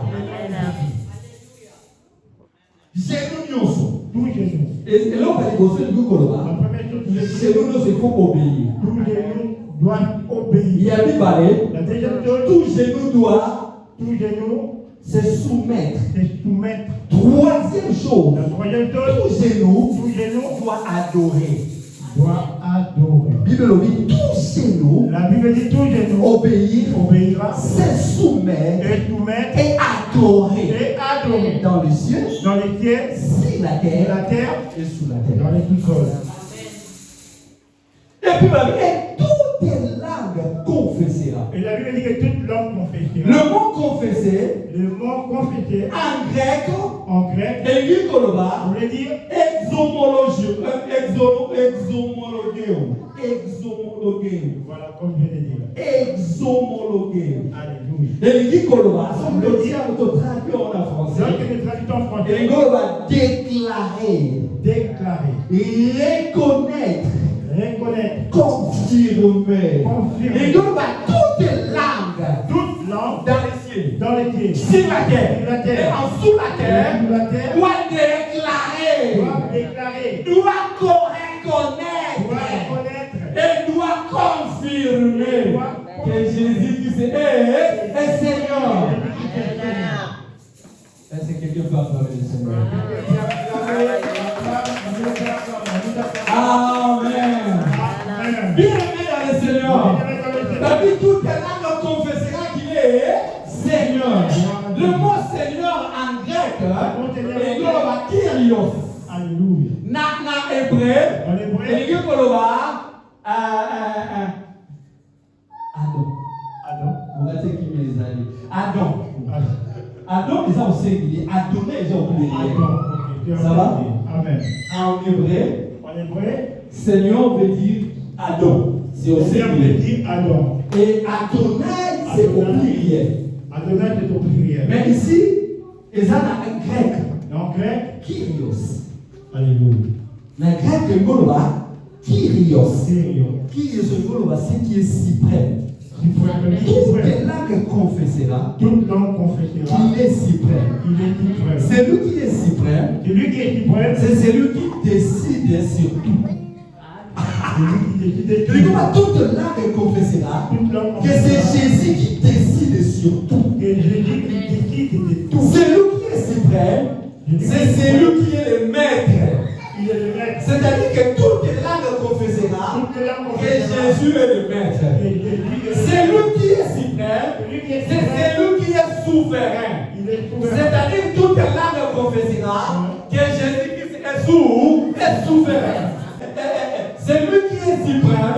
Genou nyonso. tous genoux. Et là, on va dire qu'on La va. première chose, Genou nyonso, il faut obéir. tous genoux doivent Il obéir. y a dit parler, La deuxième chose, tout genou doit tous genoux se soumettre. se soumettent. Troisième chose, La troisième tout chose, genou tous genoux doit adorer. doivent adorer. Bible dit tout genou La Bible dit tous genoux obéir, obéira, se soumettre et soumettre et adorer et adorer. dans les cieux, Dans les cieux, sur la sur terre la terre, et sous la dans terre. les sous-sols. Et puis, et toutes les langues confessera. Et la Bible dit que toute langue confessera. Le mot confesser Le mot confesser en grec, en grec, et lui koloba, voulait dire exomologie, exomologueum. voilà, comme je l'ai dit. Exomologueum. Alléluia. Et lui koloba, son le dire notre traduit en français. Donc, les traducteurs Et français lui koloba déclarer, déclarer, reconnaître, reconnaître, confirmer. confirmer Et donc, toutes les langues toute langue dans les cieux, dans les cieux, sur la terre, sur la et terre, en sous la terre, sous la terre, doit déclarer, doivent déclarer, doit doivent reconnaître reconnaître, et doit confirmer que Jésus-Christ est Seigneur. Est-ce que quelqu'un peut acclamer le Seigneur? Amen. Amen. Bien-aimé dans le Seigneur. La vie, toute la langue confessera qu'il est Seigneur. Le mot Seigneur en grec, il doit avoir Kyrios. Alléluia. Na hébreu, En hébreu, il dit qu'on va Adam. Adam. Vous regardez qui mes amis. Adam. Adam. Adam, ils ont singulier. Adonai, ils ont oublié. Adam. Ça va? Amen. En hébreu, En hébreu, Seigneur veut dire Adam. C'est au Seigneur veut singulier. dire Adam. Et Adonai, c'est au pluriel. Adonai, c'est au pluriel. Mais ici, ils ont un grec. En grec, Kyrios. Alléluia. Le grec, le mot là, Kyrios. Sérieux. Kyrios, le c'est qui est suprême. Toutes les langues confessera Toute langue confessera qu'il est suprême. qu'il est suprême. C'est lui qui est suprême. Celui qui est suprême, C'est celui qui décide sur tout. celui qui décide de Et tout. comment toute langue confessera Toute langue que c'est confessera Jésus qui décide sur tout. que Jésus qui décide de tout. Celui qui est suprême, c'est celui qui est le maître. Il est le maître. C'est-à-dire que toute langue confessera Toute langue que confessera Jésus est le maître. que Jésus est C'est lui qui est suprême, celui qui est c'est suprême. celui qui est souverain. Il est souverain. C'est-à-dire toute langue confessera que Jésus-Christ est souverain. C'est lui qui est suprême.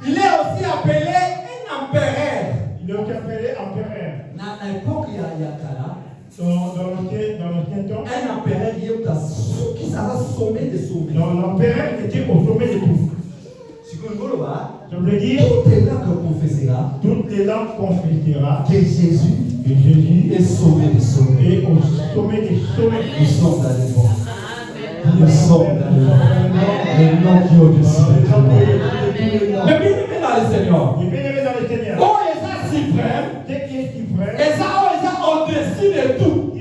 Il est aussi appelé un empereur. Il est aussi appelé suprême était au sommet de tout. Ça veut dire, toutes les langues confessera toutes les langues confessera que Jésus que Jésus est sauvé des sauvés. est au sommet des sommets. Nous sommes dans les bons. Nous sommes dans les bons. Le nom qui est au-dessus de tout le monde. Mais bien aimé dans le Seigneur. Et bien aimé dans le Seigneur. Oh, et ça suprême. C'est qui est suprême. Et ça au-dessus de tout.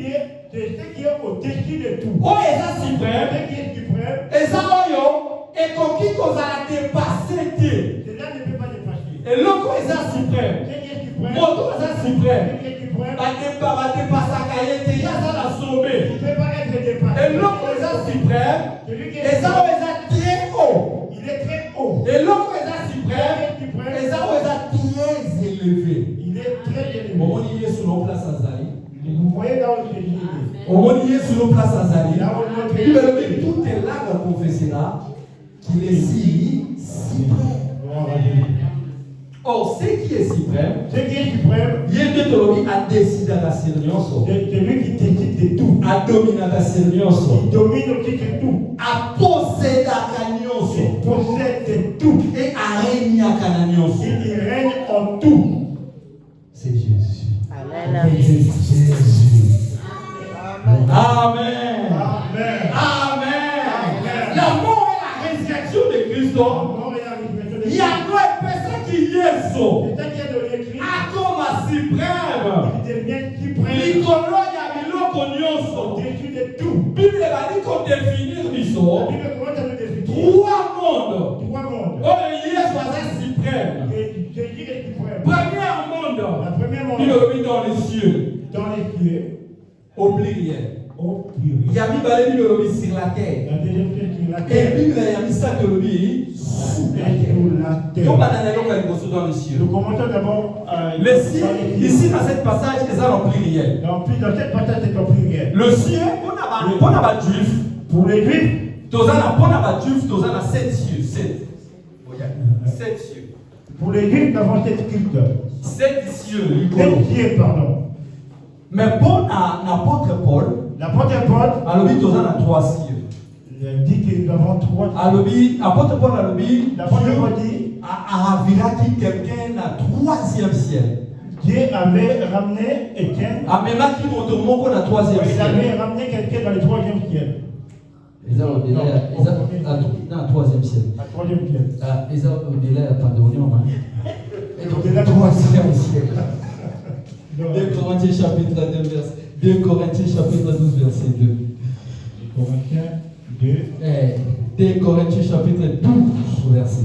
C'est ce qui est au-dessus de tout. Oh, et ça suprême. C'est qui est suprême. Et ça et conquis qu'on a dépassé. Cela ne peut pas dépasser. Et l'autre est ça suprême. C'est qui est suprême. Moto est ça suprême. C'est qui est suprême. Va dépasser à Kayete. Il y a ça la sommet. Il ne peut pas être dépassé. Et l'autre est ça suprême. Celui qui Et est ça est ça très haut. il est très haut. Et l'autre est ça suprême. Et ça est ça très élevé. Il est très élevé. On y est sur nos places à Zali. Vous voyez là où Jésus est. On y est sur nos places à Zali. Là où notre Il veut dire toutes les langues confessera qu'il est si suprême. Or, ce qui est suprême, Ce qui est suprême, il est de a décidé à la Seigneur. c'est lui qui décide de tout. A dominé à la Seigneur. Il domine aussi de tout. A possédé à Canyon. Il possède tout. Et a régné à Canyon. Il règne en tout. C'est Jésus. Amen. C'est Jésus. Amen. Amen. Amen. Amen. La mort et la résurrection de Christ. Il y a deux personnes qui y sont. C'est ça qui est donné Christ. A comme à suprême. Il devient suprême. L'icolo y a mis l'ocognon. Au-dessus de tout. Bible va dire qu'on définit La l'histoire. Bible commence à nous définir. Trois mondes. Trois mondes. Oh, il y a suprême. Et Jésus est suprême. Premier monde. La première monde Il le mis dans les cieux. dans les cieux. Au pluriel. Au Il pluriel. y a mis balai le mis sur la terre. La deuxième chose sur la Et terre. Bible il y a mis ça que le mis sous la Et terre. sur la terre. Comme dans les cieux. Nous commençons d'abord Les cieux, ici dans cette passage, c'est ça en pluriel. dans cette partie, c'est au pluriel. Le cieux, on a pas juif. Pour les juifs, Tozana, on a pas juif, tozana 7 cieux. 7. Regarde. 7 cieux. pour les juifs, nous avons cette culte. 7 cieux, l'icolo. Sept cieux, pardon. Mais bon, l'apôtre Paul, L'apôtre Paul alobi tozana 3 cieux. dit que nous avons trois. Alobi, apôtre Paul alobi, L'apôtre Paul dit a viraki quelqu'un à 3e ciel. Dieu avait ramené Étienne. Amemaki motomoko na 3e Il ciel. avait ramené quelqu'un dans le troisième ciel. Eza au-delà, na 3e ciel. La troisième ciel. Eza au-delà, pardonnez-moi. Et donc, Au-delà 3e ciel. 2 Donc, Corinthiens chapitre 2, verset 2 Corinthiens chapitre 12, verset 2. Corinthiens 2. 2 Corinthiens chapitre 12, verset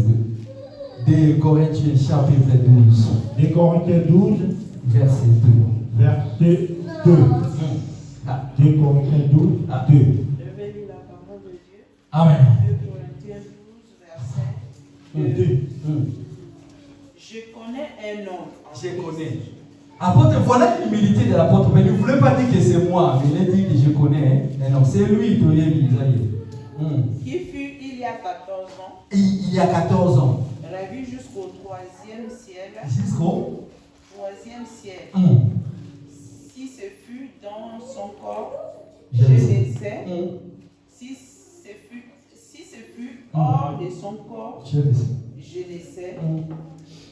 2. 2 Corinthiens chapitre 12, 2 Corinthiens 12, verset 2. verset 2. 2 Corinthiens 12, 2. Je vais lire la parole de Dieu. Amen. 2 Corinthiens 12, verset 2. 2. Je connais un homme. Je connais. Apôtre, voilà l'humilité de l'apôtre. Mais ne voulez pas dire que c'est moi. Mais il a dit que je connais. Mais non, c'est lui, Qui fut il y a 14 ans. Il y a 14 ans. Elle a vu jusqu'au 3e ciel. Jusqu'au 3e ciel. Hum. Si ce fut dans son corps, Je je le sais. laissais. Si ce fut hors de son corps, Je le sais. je laissais. Hum.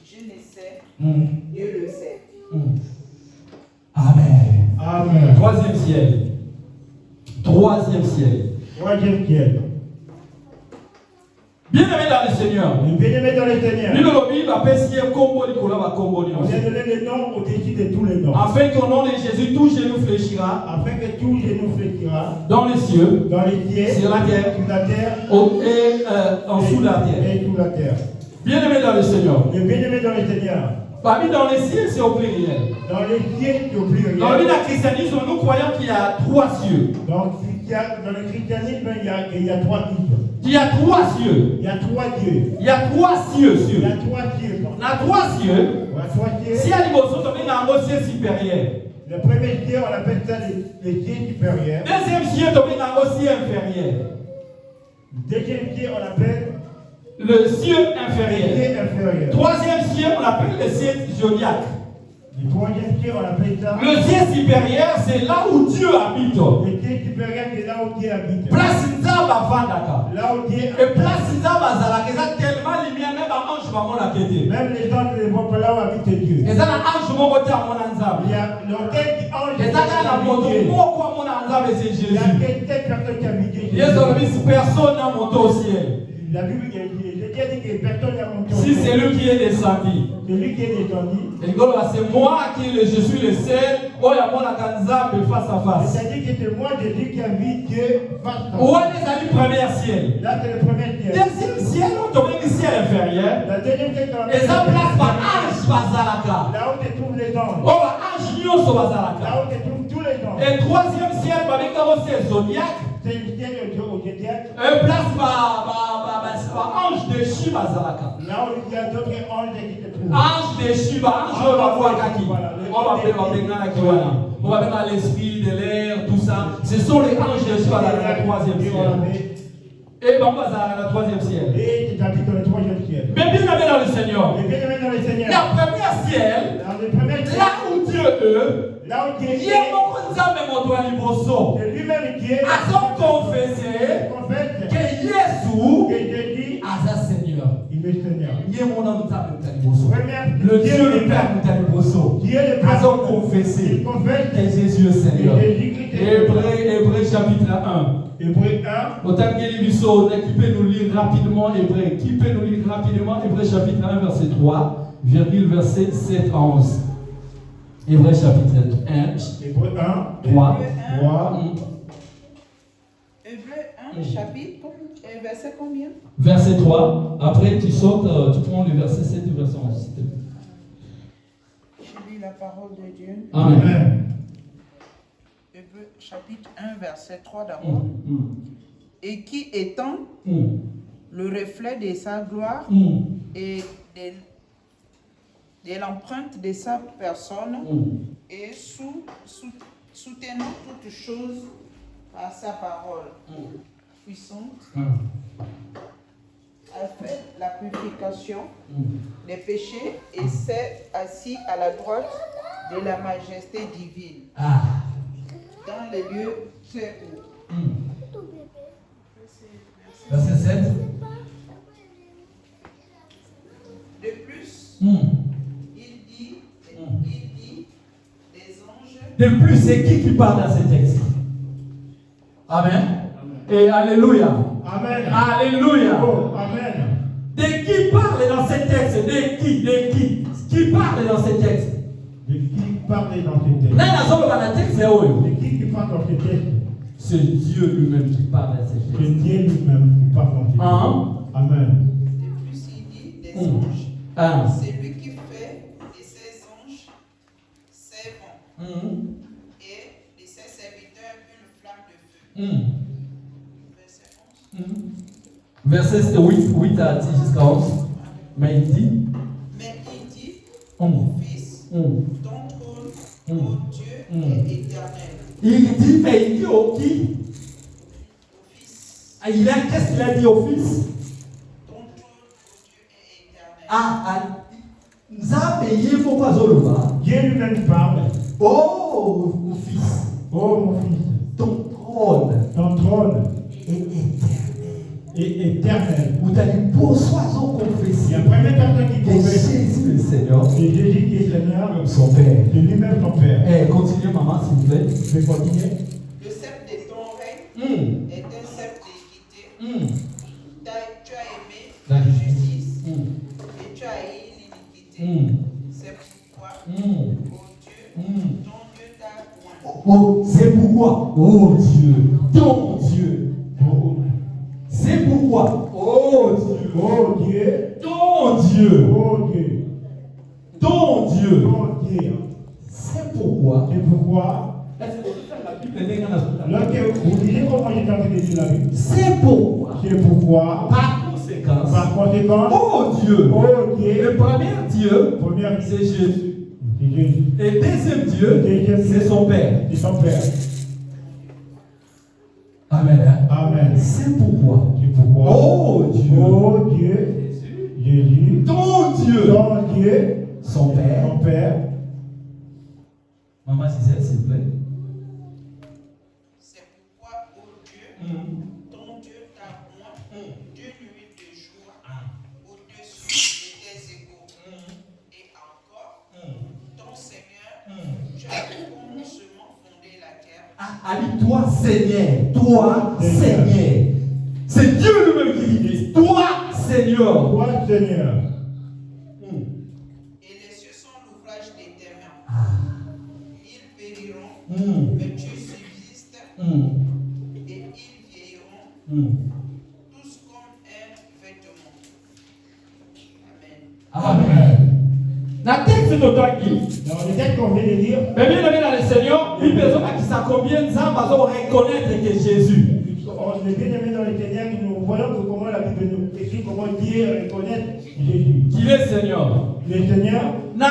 Je laissais. Hum. Dieu le sait. Hum. Amen. Amen. 3e ciel. 3e ciel. Troisième ciel. Bien-aimé dans le Seigneur. Le bien-aimé dans le Seigneur. On vient donner le nom au-dessus de tous les noms. Afin qu'au nom de Jésus, tout genou fléchira Afin que tout genou fléchira dans les cieux, dans les cieux, sur la terre, sur la terre et en dessous de la terre. et sous la terre. Bien-aimé dans le Seigneur. Le bien-aimé dans le Seigneur. Parmi dans les cieux, c'est au pluriel. Dans les cieux, c'est au pluriel. Dans le christianisme, nous croyons qu'il y a 3 cieux. Donc, dans le christianisme, il y a trois types. Il y a 3 cieux. Il y a trois dieux. Il y a 3 cieux. Il y a trois dieux. On a 3 cieux. Il y a trois dieux. Si à l'immotion, on a un ciel supérieur. Le premier dieu, on appelle ça les dieux supérieurs. Deuxième ciel, on a un ciel inférieur. Deuxième dieu, on appelle Le ciel les inférieur. dieux inférieurs. Troisième ciel, on appelle le ciel zodiaque. Le troisième dieu, on appelle ça Le ciel supérieur, c'est là où Dieu habite. le dieu supérieur, c'est là où Dieu habite. Place Là où Dieu Et place Nzamba tellement lumière, même un ange va m'en acquitter. même les gens ne vont pas là où habite Dieu. Et ça, un ange mon côté à mon Nzamba. Il y a l'autel qui ange. Et ça, la moto, moi, quoi, mon Nzamba, c'est Il y a Jésus. quelques personnes qui habitent Dieu. Personne n'a monté au ciel. La Bible dit que personne n'a monté au Si ciel. c'est lui qui est descendu. Celui qui est descendu. Et c'est moi je suis le seul. Oh, il y a mon Nzamba face à face. C'est-à-dire que c'est moi, Jésus, qui habite Dieu face à Où face. est le premier ciel? Là, c'est le premier ciel. Deuxième ciel, on tombe le ciel inférieur. La deuxième ciel, Et ça place par ange bazalaka. là où se trouvent les anges. Oh, ange nyonso Là bazalaka. où se trouvent tous les anges. Et troisième ciel, babeka c'est zodiaque. C'est le ciel de Dieu au zodiaque. Et place par ange de Shiva bazalaka. Là où il y a d'autres anges qui se trouvent. Ange de Shiva, ange de Wakaki. On va faire l'esprit de l'air, tout ça. Ce sont les anges de Shiva dans le troisième ciel. Et bon, dans le troisième ciel. Et tu habites dans le troisième ciel. Mais bien aimé dans le Seigneur. Et bien aimé dans le Seigneur. La première ciel, Dans le premier ciel. là où Dieu est, Là où Dieu il y a mon Nzambe montoa liboso. c'est lui-même Dieu. À son confesser Confesse que Jésus que Jésus, a sa Seigneur. il est Seigneur. Il y a mon Nzambe liboso. Première, Le Dieu le Père liboso. Dieu le À Père. son confesser Il confesse que Jésus est Seigneur. Jésus-Christ est Seigneur. Hébreu chapitre 1. Hébreu 1. Autant que Bisso, qui peut nous lire rapidement Hébreu. Qui peut nous lire rapidement Hébreu chapitre 1, verset 3, virgule verset 7 à 11. Hébreu chapitre 1, Hébreu 1. 3. 3. Hébreu 1, chapitre, verset combien? Verset 3. Après, tu sautes, tu prends le verset 7 et verset 11. Je lis la parole de Dieu. Amen. Amen. Hébreu chapitre 1, verset 3 d'abord. Et qui étant le reflet de sa gloire et de l'empreinte de sa personne et soutenant toutes choses par sa parole puissante, a fait la purification des péchés et s'est assis à la droite de la majesté divine dans les lieux très hauts. Verset 7. De plus, il dit des anges. De plus, c'est qui parle dans ce texte? Amen. Et Alléluia. Amen. Alléluia. Oh, amen. De qui parle dans ce texte? De qui? Qui parle dans ce texte? De qui parle dans ce texte? De De qui parle dans ce texte? c'est Dieu lui-même qui parle dans ce C'est texte. Dieu lui-même qui parle dans ce texte. Amen. De plus, il dit des anges. C'est lui qui fait de ses anges servants et de ses serviteurs une flamme de feu. Verset 11. Verset 8 à 10 jusqu'à 11. Mais il dit Mon fils, ton trône, ô Dieu, est éternel. Il dit, mais il dit au qui? Au fils, Qu'est-ce qu'il a dit au fils? ton trône, ô Dieu, est éternel. Dieu lui-même parle. Oh, mon fils, Oh mon fils, ton trône ton trône est éternel. est éternel. Vous allez bonsoir son Il y confession. a première personne qui Et confesse. Jésus le Seigneur, C'est Jésus qui est Seigneur. son Père. C'est lui-même son Père. Eh, continuez, maman, s'il vous plaît. Je vais continuer. Le sceptre de ton règne est un sceptre d'équité. Tu as aimé la justice et tu as haï l'iniquité. C'est pourquoi, ton Dieu t'a oint. Oh, c'est pourquoi, oh Dieu, ton Dieu, c'est pourquoi, oh Dieu, Oh Dieu, ton Dieu, oh Dieu, ton Dieu, oh Dieu. c'est pourquoi. C'est pourquoi, Est-ce que c'est la Bible n'est pas dans la lorsque vous lisez comment j'ai entendu de la Bible, C'est pourquoi, c'est pourquoi, par conséquent, par conséquent, oh Dieu, oh Dieu, le premier Dieu, première c'est Jésus. c'est Jésus, Et deuxième Dieu, c'est son Père. c'est son Père. Amen. Amen. C'est pourquoi. C'est pourquoi, Oh Dieu. oh Dieu, Jésus, Ton Dieu. ton Dieu, Son Père. ton Père. Maman, si c'est s'il vous plaît. C'est pourquoi, ô Dieu, ton Dieu a dit toi Seigneur, toi Seigneur. C'est Dieu lui-même qui dit toi Seigneur. Toi, Seigneur. Et les cieux sont l'ouvrage de tes mains. Ils périront, mais tu subsistes. Et ils vieilliront, tous comme un vêtement. Amen. Amen. La texte de toi qui. Dans le texte qu'on vient de lire, Mais bien aimé dans le Seigneur, une personne qui s'en combien de temps va reconnaître que Jésus. on est bien aimé dans le Seigneur, nous voyons que comment la Bible nous écrit, comment Dieu reconnaît Jésus. Qu'il est Seigneur. Le Seigneur, La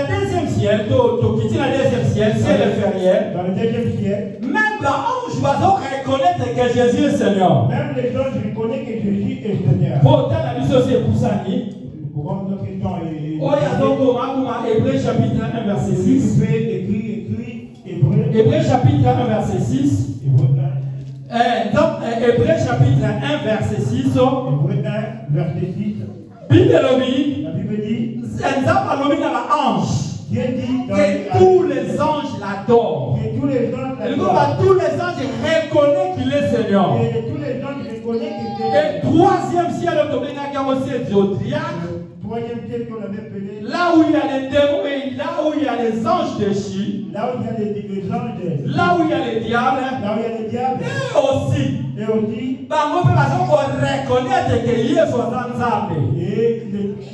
deuxième ciel, tu quittes la deuxième ciel, ciel inférieur. dans le deuxième siècle, Même l'ange va reconnaître que Jésus est Seigneur. même les gens reconnaissent que Jésus est Seigneur. Pourtant, la vie c'est pour ça. Pour rendre notre temps et Oh, il y a donc Hébreu chapitre 1, verset 6. écrit, Hébreu. Hébreu chapitre 1, verset 6. Donc, Hébreu chapitre 1, verset 6. Hébreu 1, verset 6. Bible La Bible dit, Dieu dit dans que tous les anges l'adorent. que tous les gens Et tous les anges reconnaissent qu'il est Seigneur. et tous les gens reconnaissent que Et troisième ciel, troisième ciel qu'on avait appelé, là où il y a les démons et là où il y a les anges déchus, là où il y a les anges, là où il y a les diables, là où il y a les diables, et aussi, et aussi, reconnaître que Jésus est Nzambe. et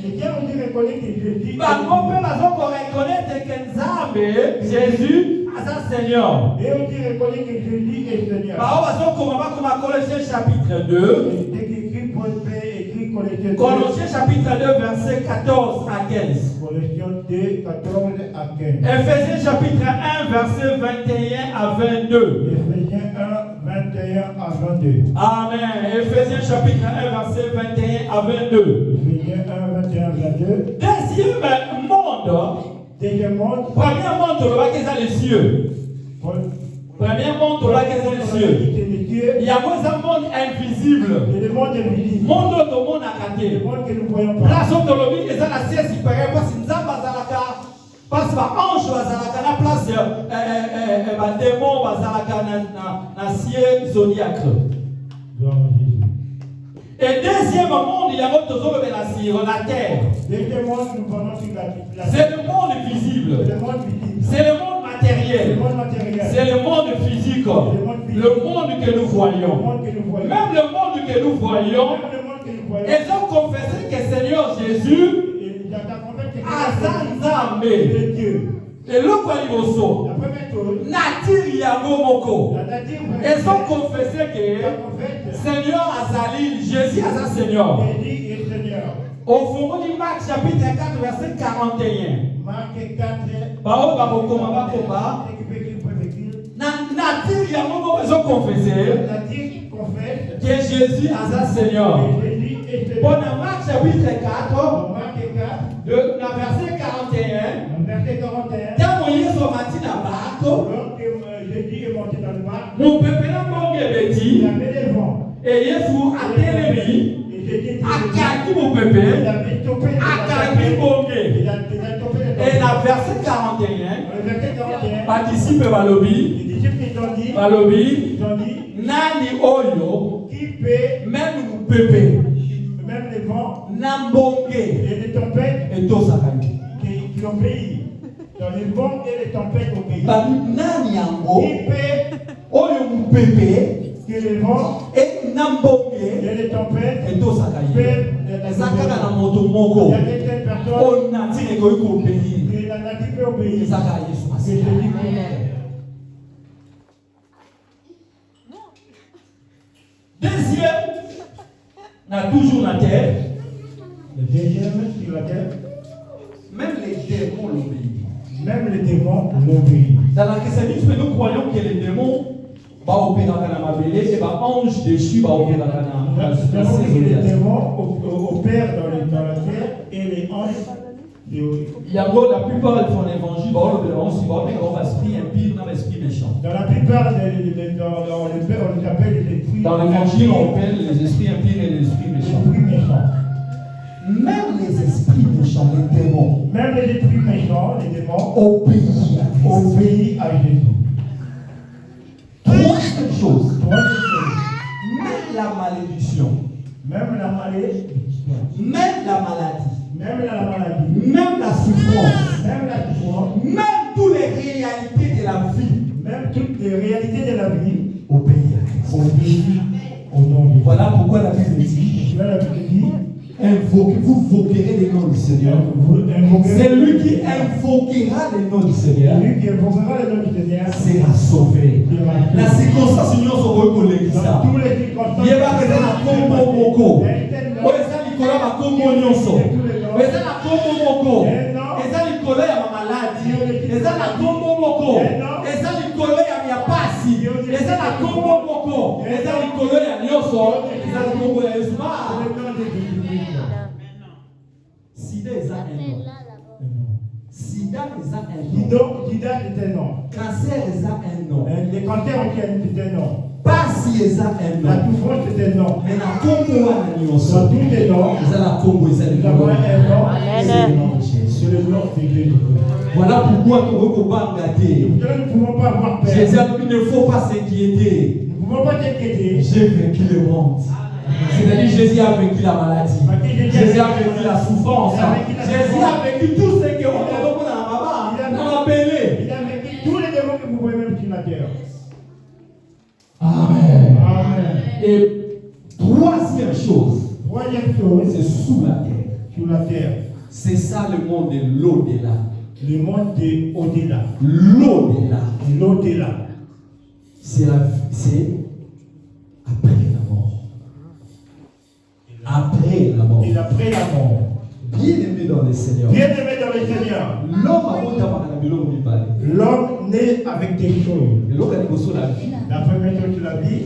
les diables aussi reconnaissent que Jésus Reconnaître que Nzambe, Jésus, est Seigneur. et aussi reconnaissent que Jésus est Seigneur. Colossiens chapitre 2. C'est écrit Paul écrit Colossiens 2, Colossiens chapitre 2, verset 14 à 15. Colossiens 2, 14 à 15. Éphésiens chapitre 1, verset 21 à 22. Éphésiens 1, 21 à 22. Amen. Éphésiens chapitre 1, verset 21 à 22. Éphésiens 1, 21 à 22. Deuxième monde. Deuxième monde, Premier monde, on va qu'ils ont les cieux. Premier monde, on va qu'ils ont les cieux. Il y a un monde invisible. et le monde invisible. Monde de monde à Le côté. monde que nous ne voyons pas. Place autonomie, ils ont la siège supérieure parce que nous avons bazalaka. Parce que ange bazalaka na place démon bazalaka na siège zodiaque. Gloire à Jésus. Et deuxième monde, il y a un autre sur la terre. Deuxième monde, nous voyons sur la C'est le monde visible. le monde visible. C'est le monde Le matériel. monde matériel. C'est le monde physique. Le monde que nous Le voyons. monde que nous voyons. Même le monde que nous voyons, Même le monde que nous voyons. ils ont confessé que Seigneur Jésus Et j'entends confesse que a c'est Dieu. Et le Kwaliboso, La première chose, Natir Yango Moko. la nature Ils ont confessé la que prophète, Seigneur Azali, Jésus est un Seigneur. Jésus est Seigneur. Au fond de Marc chapitre 4, verset 41. Marc 4, Bao Bakoma Bakoba. c'est qui peut écrire, peut écrire. Natir Yango Moko, ils ont confessé La nature confesse que Jésus est un Seigneur. que Jésus est Seigneur. Bon, dans Marc chapitre 4, Dans Marc 4, verset 41. verset 41, Quand Moïse est parti dans le bateau, lorsque Jésus est monté dans le mar, mon peuple n'a pas il dit, avait des vents. et Jésus a télémi, Et Jésus était a kaki mon il peuple, avait topé a kaki mon il gars. a topé les Et vents. dans verset 41, Dans le verset 41, participe Balobi, les disciples ils ont dit, Balobi, Nani Nani Oyo, qui peut, même mon peuple, même les vents Nambonge, et les tempêtes et Tosakani. qui obéissent. Dans les vents et les tempêtes obéissent. Nani Yango, Qui peut Oyo mon peuple, que les vents et Nambonge, et les tempêtes et Tosakani. peuvent Ezaka na moto moko. Il y a certaines personnes On a dit que vous obéir. que la nature peut obéir. Ezaka Yesu Que Masihi. Jésus connaît. Deuxième, on a toujours la terre. Le deuxième sur la terre, Même les démons l'obéissent. même les démons l'obéissent. Dans la christianisme, nous croyons que les démons vont opérer dans la mabélé et les anges déchus vont opérer dans la Nous savons que les saison. démons opèrent dans la terre et les anges. Il y a la plupart ils font l'évangile, on va esprit impie, on va esprit méchant. Dans la plupart dans le père, on les appelle les esprits. Dans l'évangile, on appelle les esprits impies et les esprits les méchants. esprits méchants. Même les esprits méchants, les démons, Même les esprits méchants, les démons, obéissent à Christ. obéissent à Jésus. Même la maladie. même la maladie, Même la maladie. même la souffrance, Même la souffrance. même toutes les réalités de la vie Même toutes les réalités de la vie. obéissent à Christ. Obéis au nom de Dieu. Voilà pourquoi la Bible dit Tu vois la Bible dit. vous invoquerez le nom du Seigneur. Vous invoquerez. C'est lui qui invoquera le nom du Seigneur Celui qui invoquera le nom du Seigneur sera sauvé. La circonstance nous sommes collègues dans ça. tous les circonstances. Il va rester na kombo moko. Oza likolo ya makombo nyonso. Eza na kombo moko. Eza likolo ya mamaladi. Eza na kombo moko. Eza likolo ya pasi. Eza na kombo moko. Eza likolo ya nyonso. Eza na kombo ya Yesu. Sida eza un nom. Sida eza un nom. Sida est un nom. Cancer eza un nom. Les cancers aussi c'est un nom. Pasi eza un La nom. souffrance c'est un nom. Mais na kombo wana Dans nyonso. tous les noms, Eza na kombo eza nous avons likolo. un nom. C'est le nom de Jésus. C'est le nom de Jésus. Voilà pourquoi nous Nous ne pouvons pas avoir peur. Jésus a dit il ne faut pas s'inquiéter. Nous ne pouvons pas t'inquiéter. J'ai vaincu le monde. C'est-à-dire Jésus a vaincu la maladie. Jésus a vaincu la souffrance. Jésus a vaincu tout ce que on a appelé. Il a vaincu tous les démons que vous voyez même sur la terre. Amen. Amen. Et troisième chose, Troisième chose, c'est sous la terre. sur la terre, C'est ça le monde de l'au-delà. le monde de au-delà. L'au-delà. L'au-delà. C'est après la mort. Après la mort. Et après la mort. Bien aimé dans le Seigneur. Bien aimé dans le Seigneur, l'homme naît avec des choses. La première chose de la vie,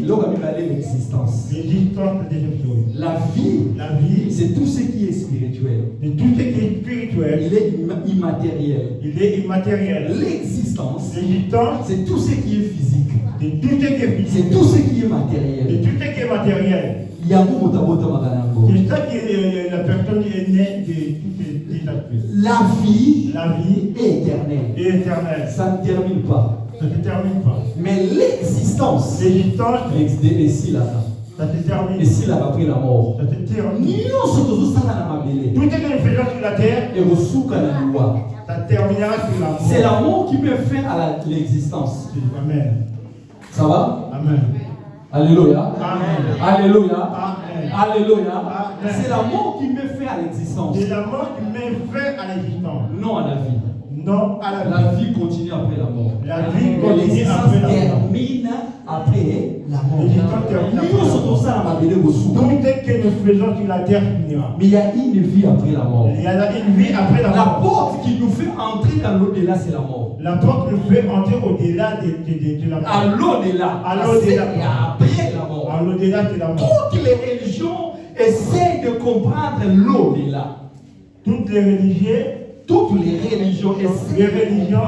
l'existence. l'existence de ces choses. La vie, La vie, c'est tout ce qui est spirituel. c'est tout ce qui est spirituel. Il est immatériel. Il est immatériel. L'existence, L'existence, c'est tout ce qui est physique. c'est tout ce qui est C'est physique. tout ce qui est C'est matériel. tout ce qui est matériel. Il y a beaucoup de maganango. C'est ça que la personne est née de tous ces aspects. La vie La vie est éternelle. est éternelle. Ça ne termine pas. Ça ne se termine pas. Mais l'existence, L'existence, et si là, ça se termine. et si là après la mort. Ça se termine. Nyonso tozosala na mabele. Tout ce que nous faisons sur la terre, Et resuka na loi. ça terminera sur la mort. C'est la mort qui met fin à l'existence. Amen. Ça va? Amen. Alléluia. Amen. Alléluia. Amen. Alléluia. Amen. C'est la mort qui met fin à l'existence. C'est la mort qui met fin à l'existence. Non à la vie. Non à la vie. La vie continue après la mort. La vie Mais continue l'existence après la mort. termine après la mort. L'existence termine après Nyonso la mort. tosala na mabele resuka. Tout ce que nous faisons sur la terre finira. Mais il y a une vie après la mort. Il y a une vie après la La mort. porte qui nous fait entrer dans l'au-delà, c'est la mort. La porte nous fait entrer au-delà de la À mort. l'au-delà. À l'au-delà. Et après la mort. À l'au-delà de la mort. Toutes les religions essayent de comprendre l'au-delà. Toutes les religions, Toutes les religions les essayent. religions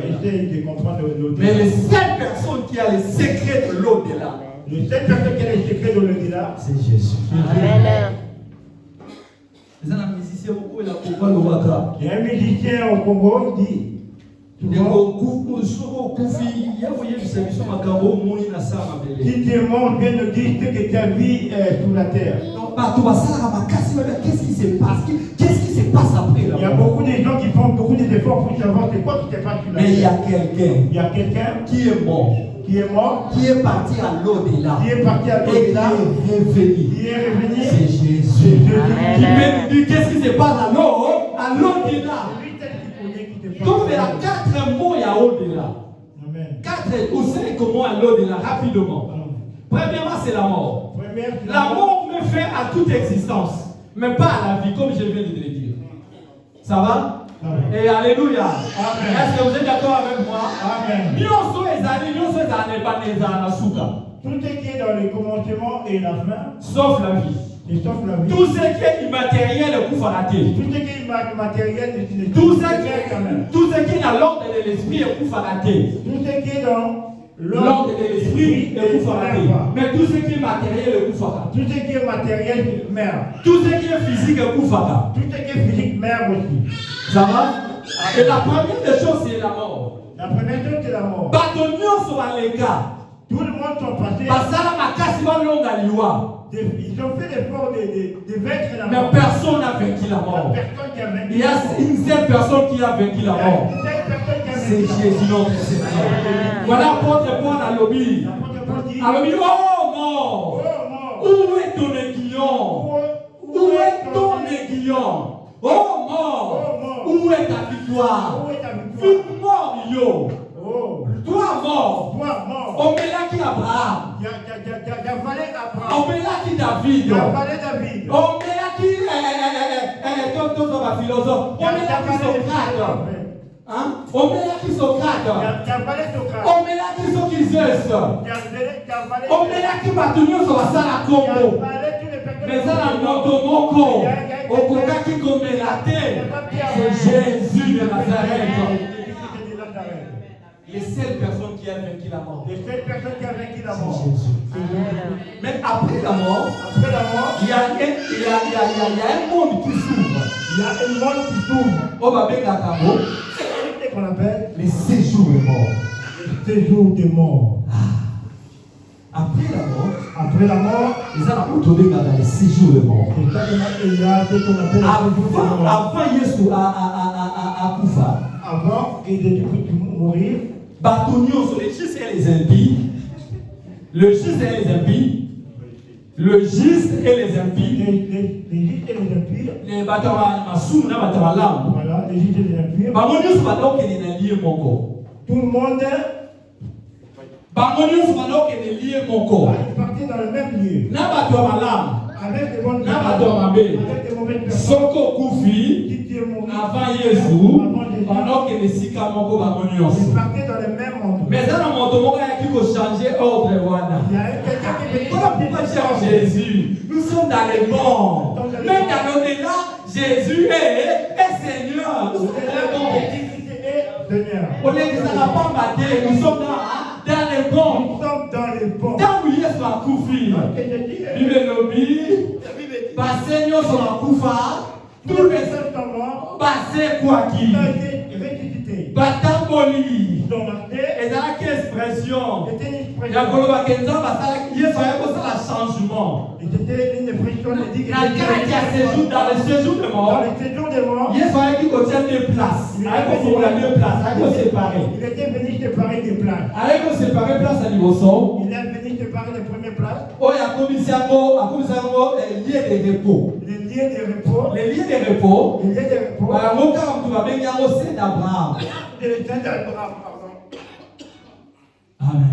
essayent de comprendre Mais l'au-delà. les seules personnes qui ont les secrets de l'au-delà, Le seul personne qui a les secrets de l'au-delà, c'est Jésus. Amen. Les musiciens, beaucoup la comprendre le waka. il y a un musicien au Congo, il dit, si tes morts viennent nous dire que ta vie est sur la terre. Qu'est-ce qui se passe? Qu'est-ce qui se passe après Il y a la mort? beaucoup de gens qui font beaucoup d'efforts pour savoir c'est quoi qui se passe sur la Mais il y a terre. quelqu'un Il y a quelqu'un qui est mort, qui est mort, qui est parti à l'au-delà, qui est parti à et qui l'au-delà, est revenu. qui est revenu. C'est C'est Jésus. Jésus. Qui peut nous dire qu'est-ce qui se passe à l'au-delà. C'est lui tel qui connaît qui te Donc il y a parle. 4 mots il y a au-delà. Amen. 4 ou 5 mots à l'au-delà, rapidement. Premièrement, c'est la mort. Première, c'est La mort met fin à toute existence, mais pas à la vie, comme je viens de te le dire. Ça va? Amen. Et alléluia. Amen. Est-ce que vous êtes d'accord avec moi? Amen. Nyonso ezali nebaneza na suka. Tout ce qui est dans le commencement et la fin, Sauf la vie. et sauf la vie. Tout ce qui est immatériel est koufaraté. Tout ce qui est matériel, c'est Tout ce quand même. qui est dans l'ordre de l'esprit est koufaraté. Tout ce qui est dans L'ordre de l'esprit est koufaraté. Mais tout ce qui est matériel est koufara. tout ce qui est matériel meurt. Tout ce qui est physique est koufara. Tout ce qui est physique meurt aussi. Ça va? Et la première des choses, c'est la mort. La première chose, c'est la mort. Bato nyonso baleka Tout le monde sont passés. Basala makasi balonga liwa. Ils ont fait l'effort de vaincre la Mais mort. personne n'a vaincu la mort. Personne qui a vaincu. Il y a une seule personne qui a vaincu la mort. C'est Jésus notre Seigneur. Voilà apôtre Paul à Lobi. Alobi, oh mort! Où est ton aiguillon? Où est ton aiguillon? Oh mort! Où est ta victoire? Vive mort, yo! Toi mort! Omelaki Abraham! Omelaki David! Omelaki Toto ma philosophe! Omelaki Socrate! Omelaki Socrate! Omelaki Socrates! Omelaki bato nyonso basala kombo! Mais ça la moto moko! Okokaki komela te! C'est Jésus de Nazareth! Les seules personnes qui ont vaincu la mort. Les seules personnes qui ont vaincu la mort. C'est Jésus. Mais après la mort, il y a un monde qui s'ouvre. Il y a un monde qui s'ouvre. On va mettre la camo. C'est qu'on appelle les séjours de mort. Les séjours de mort. Après la mort, ils ont retourné dans les séjours de mort. Il y a ce qu'on appelle avant Yesu à Koufa. Avant que Jésus puisse mourir. Batonio sur les justes et les impies. Le juste et les impies. Le juste et les impies. Les justes et les impies. Les batamasou, na batabalam. Voilà, les justes et les impies. Bamonius badok et les liés moko. Tout le monde. Bamonius badok et les liés moko. Ils partaient dans le même lieu. Na batabalam. Avec des bonnes Na batamabe. avec des mauvaises personnes. Soko Koufi. Avant Jésus. Pendant que les sika moko bamonius. Ils partaient dans le même monde. Mais ça, dans mon tomo, il y a qui peut changer ordre. Il y a quelqu'un qui veut Pourquoi cher Jésus? Nous sommes dans les morts. Même dans l'au-delà, Jésus est Seigneur. Nous sommes dans les morts. On est dans la pomme bâtée. Nous sommes dans les morts. Nous sommes dans les bons. Dans où il y a sur la Koufi. Bible Lobi. Passé nous sur la Koufa. Tous les personnes sont morts. Passé quoi qui? Ils ont été ressuscités. Batamboli. Ils ont marché. Et ça, quelle expression? C'était une Il y a expression. Koloba Kenza, il y a un changement. C'était une expression. Dans le séjour de Dans mort, les séjours des morts, il y a un qui contient deux places. Avec pour la deux places, avec séparer. il était venu séparer des places. Avec séparer place à niveau son. Il est venu séparer les premières places. Oh, il y a commissaire lieu de repos. Les lieux de repos. Les lieux de repos. Les lieux de repos. Par mon cas, on va bien au sein d'Abraham. Et les saints d'Abraham, pardon. Amen.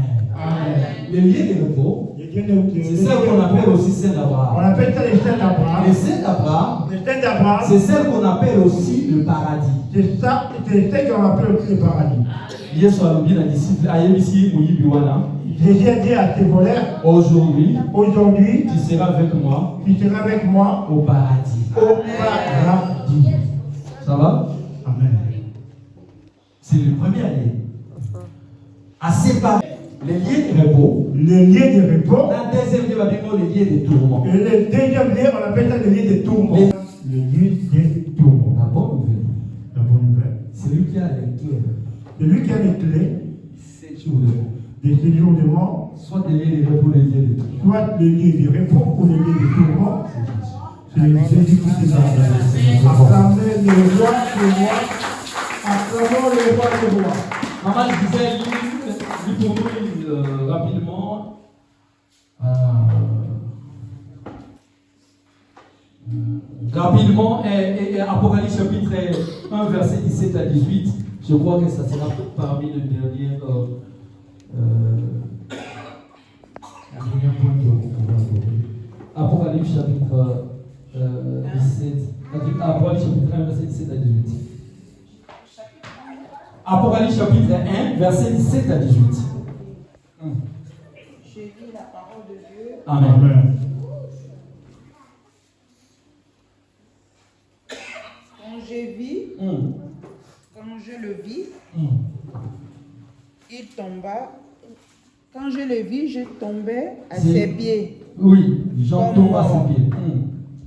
Les lieux de repos, Les lieux c'est ça qu'on appelle aussi saint On d'Abraham. appelle ça les saints d'Abraham. Les saints d'Abraham, Les saints d'Abraham, c'est celle qu'on appelle aussi le paradis. c'est ça, c'est ça qu'on appelle aussi le paradis. Yesu alobi na disciple ayebisi moyibi wana. Jésus a dit à ses voleurs, Aujourd'hui, aujourd'hui, tu seras avec moi tu seras avec moi au paradis. au paradis. Ça va? Amen. C'est le premier lien. À séparer les liens de repos. Le lieu de repos. La deuxième lieu va bien les liens de tourment. Et le deuxième lieu, on appelle ça le lieu de tourment. Le lieu de tourment. La bonne nouvelle, La bonne nouvelle. c'est lui qui a les clés. Celui qui a les clés C'est jour de mort. des séjours de mort, Soit des liens de repos, les liens de tourment. soit le lieu de repos ou le lieu de tourment, c'est Jésus Christ qui est là. Acclamez le roi des rois. Acclamons le roi des rois. Maman, je disais, lis pour nous rapidement. Rapidement, et Apocalypse chapitre 1, verset 17 à 18. Je crois que ça sera parmi les derniers. Apocalypse chapitre 17. Apocalypse chapitre 1, verset 17 à 18. Apocalypse chapitre 1, verset 17 à 18. J'ai dit la parole de Dieu. Amen. Amen. Quand je le vis, il tomba. Quand je le vis, je tombais à ses pieds. Oui, Jean tombe à ses pieds.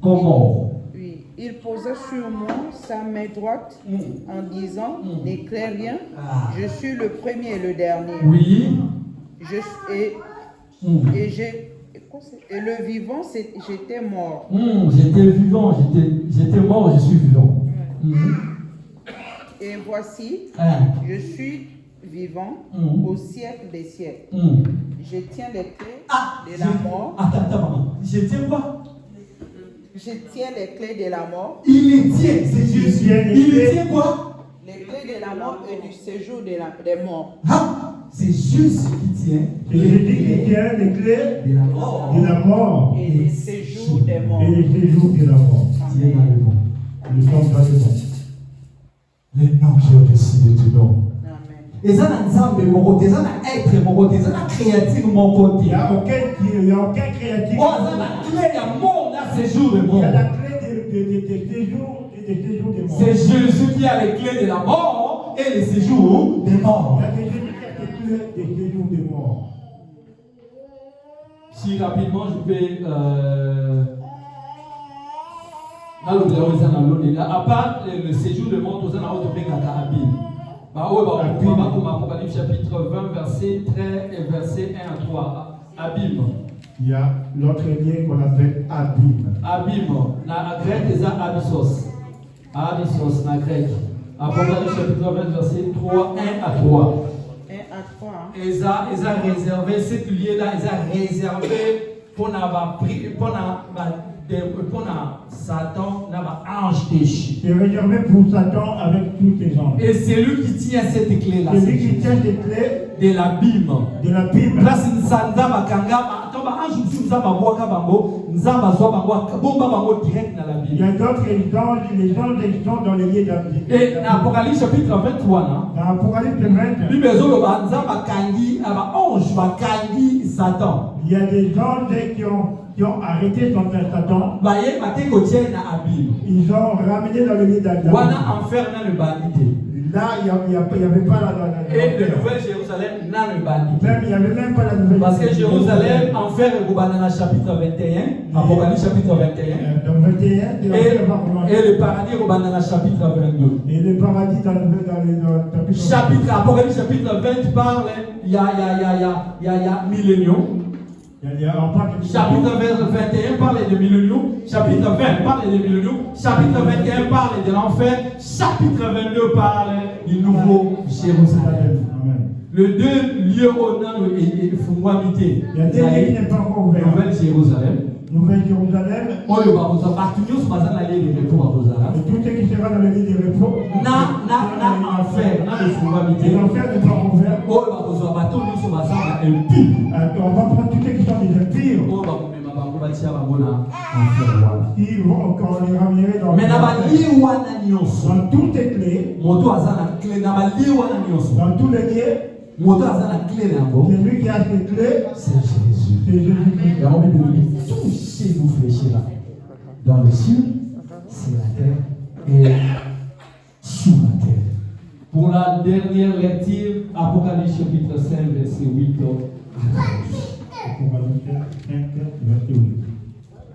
Comme mort. Oui, il posa sur moi sa main droite en disant, n'éclaire rien, je suis le premier et le dernier. Oui. Et le vivant, j'étais mort. J'étais vivant, j'étais mort, je suis vivant. Et voici, je suis vivant au siècle des siècles. Je tiens les clés de la mort. Attends, maman. Je tiens quoi? Je tiens les clés de la mort. Il les tient, c'est juste. Il les tient quoi? Les clés de la mort et du séjour des morts. C'est juste qui tient. Et je dis qu'il tient les clés de la mort. De la mort. Et les séjours des morts. Et les séjours de la mort. Tiens dans le bon. Nous sommes dans le bon. Les noms qui ont décidé tout nom. Amen. Et ça, dans Nzambe, mon côté, ça, dans être, mon côté, ça, dans créatif, mon côté. Il n'y a aucun créatif. Oh, ça, dans clé, il y a mort, dans séjour de Il y mort. a la clé des séjours et des séjours des morts. C'est Jésus qui a les clés de la mort et les séjours des morts. Il y a Jésus qui a les clés des séjours des morts. Si rapidement je peux à part le séjour de mort, nous allons retrouver Apocalypse chapitre 20, verset 13 et verset 1 à 3. Abîme. Il y a l'autre lien qu'on appelle abîme. Abîme. Na grec, c'est abyssos. Abyssos, na grec. Apocalypse chapitre 20, verset 3, 1 à 3. 1 à 3. Ils ont réservé, cette lieu-là, ils ont réservé pour Satan, ange déchu. C'est réservé pour Satan avec tous ses anges. Et c'est lui qui tient cette clé-là. C'est lui qui tient cette clé de l'abîme. De l'abîme. Là, c'est Nzamba Kangama. Ange Nzamba Boaka Bango, Nzamba Zoa Bango, Bomba Bango direct dans l'abîme. Il y a d'autres anges, les anges qui sont dans les lieux d'abîme. Et dans Apocalypse chapitre 23, dans Apocalypse 20, il y a des anges qui ont arrêté son père Satan. Ils ont ramené dans le lit d'Adam. Là, il n'y avait pas la et de Nouvelle-Jérusalem, même, il n'y avait même pas la nouvelle. Parce que Jérusalem, enfer et Goubanana chapitre 21, Apocalypse chapitre 21. Dans 21, et le paradis au Banana chapitre 22. Et le paradis dans le chapitre Apocalypse chapitre 20 parle, il y a millénium. Chapitre 21 parle de millénium. Chapitre 20 parle de millénium. Chapitre 21 parle de l'enfer. Chapitre 22 parle du nouveau Jérusalem. Le deux lieux au nom et Fungwamité. Il y a deux lieux qui n'est pas encore ouvert. Nouvelle-Jérusalem. Nouvelle-Jérusalem. Et tout ce qui sera dans le lit de repos. Enfer, et l'enfer n'est pas ouvert. On va prendre tous ceux qui sont des impurs. Ils vont encore les ramener dans toutes les clés. Dans tous les lieux. C'est lui qui a ses clés. C'est Jésus. C'est Jésus. Touchez-vous fléchis là. Dans le ciel, sur la terre et sous la terre. Pour la dernière lecture, Apocalypse chapitre 5, verset 8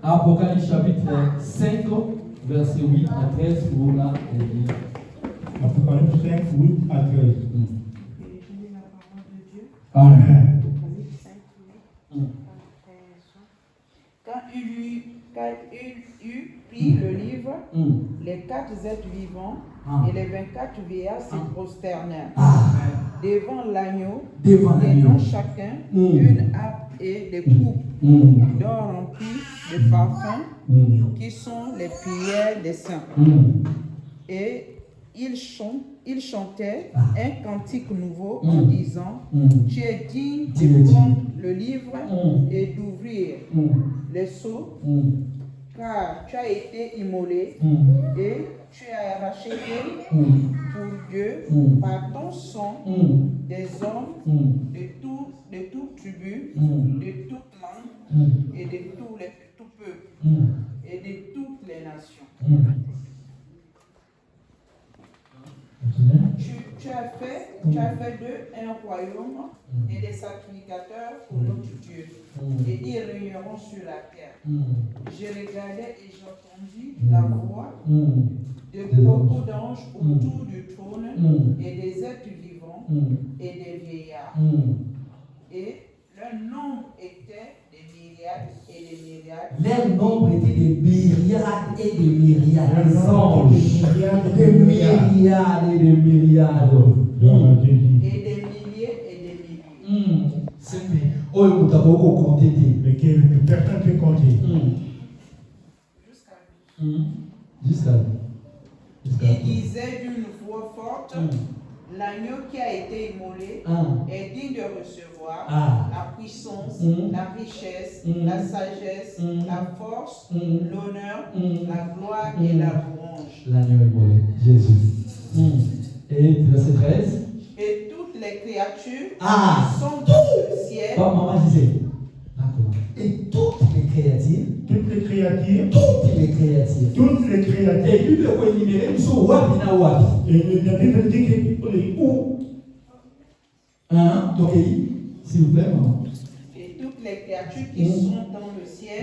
Apocalypse chapitre 5, verset 8 à 13 pour la dernière. Apocalypse 5, 8 à 13. Amen. Quand il eut pris le livre, les 4 êtres vivants et les 24 vieillards se prosternèrent devant l'agneau, tenant chacun une harpe et des coupes d'or remplies de parfums qui sont les prières des saints. Et il chantait un cantique nouveau en disant: Tu es digne de prendre le livre et d'ouvrir les sceaux, car tu as été immolé et tu as racheté pour Dieu par ton sang des hommes de toute tribu, de toute langue et de tout peuple et de toutes les nations. Tu as fait d'eux un royaume et des sacrificateurs pour notre Dieu, et ils régneront sur la terre. Je regardais et j'entendis la voix de beaucoup d'anges autour du trône et des êtres vivants et des vieillards. Et Leur nombre était des myriades et des myriades. Les nombres étaient des myriades et des myriades. Les Des anges, anges. Des myriades et des myriades. Et des milliers et des milliers. C'était. Oh, vous avez beaucoup compté. Mais que personne ne peut compter. Jusqu'à lui. Jusqu'à Il disait d'une voix forte, l'agneau qui a été immolé est digne de recevoir la puissance, la richesse, la sagesse, la force, l'honneur, la gloire et la louange. L'agneau immolé, Jésus. Et verset 13. Et toutes les créatures Ah. qui sont dans le ciel. Maman disait. Et toutes les créatures. Toutes les créatures. Toutes les créatures. Toutes les Et créatures. puis, le énumérer, nous sommes wapi na wapi. Et la Bible dit que où? Donc, s'il vous plaît, maman. Et toutes les créatures qui sont dans le ciel,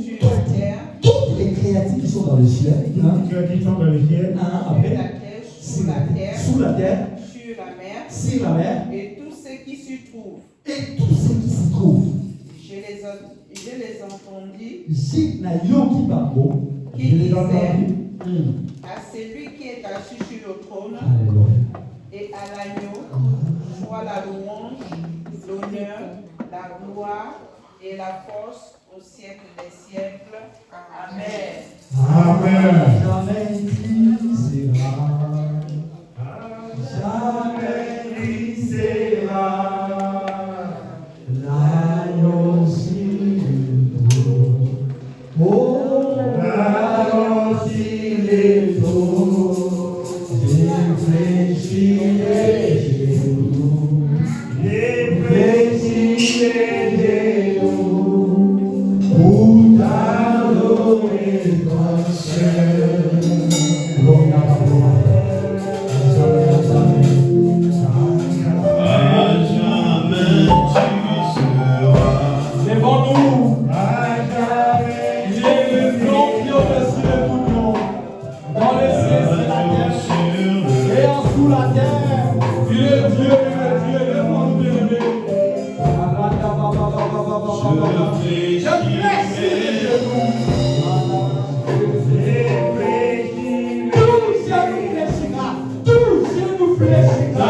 sur la terre, Toutes les créatures qui sont dans le ciel. Toutes les créatures sont dans le ciel. sur Après, la terre, sous la terre, sous la terre, sur la mer, sur la mer, et tous ceux qui s'y trouvent. et tous ceux qui s'y trouvent. Je les entendis J'ai na yoki babo. qui Je les disaient entendis. à celui qui est assis sur le trône Alléluia. et à l'agneau, soit la louange, l'honneur, la gloire et la force au siècle des siècles. Amen. Amen. Jamais il sera. Jamais il sera. L'agneau s'il est oh, l'agneau s'il est beau. Réfléchirez Jésus. Réfléchirez Jésus. Pour t'adorer toi seul. Gloire à toi. Lèvons-nous. Il est le nom qui est au-dessus de tout nom. Dans les cieux, sur la terre. Et en sous la terre. Il est Dieu, lèvons-nous de lever. Je fléchis les genoux. Tout genou fléchira. Tout genou fléchira.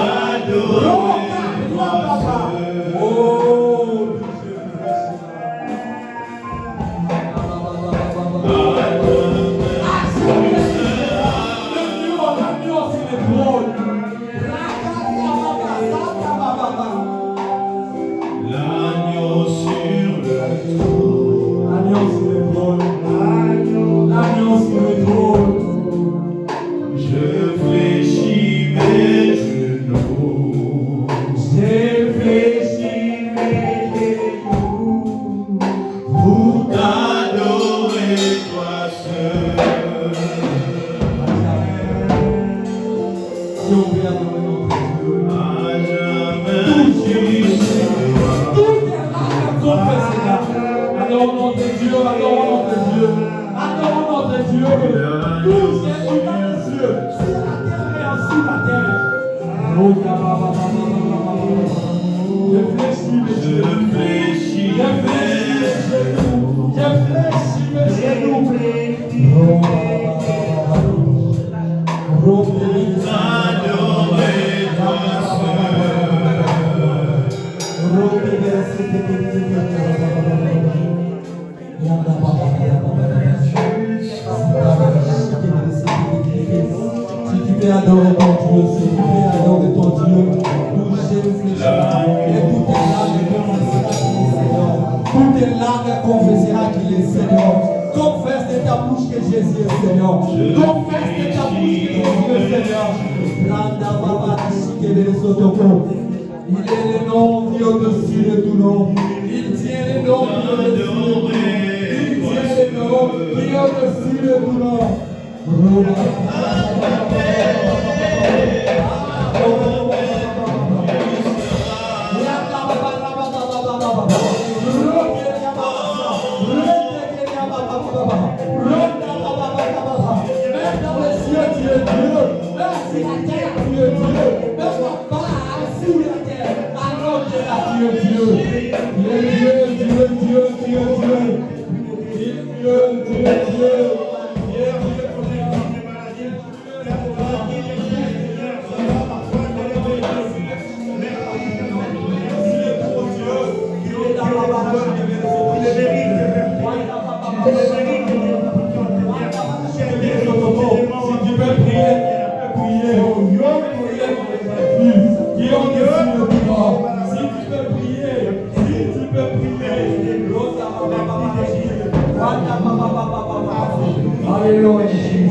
Alléluia, Jésus.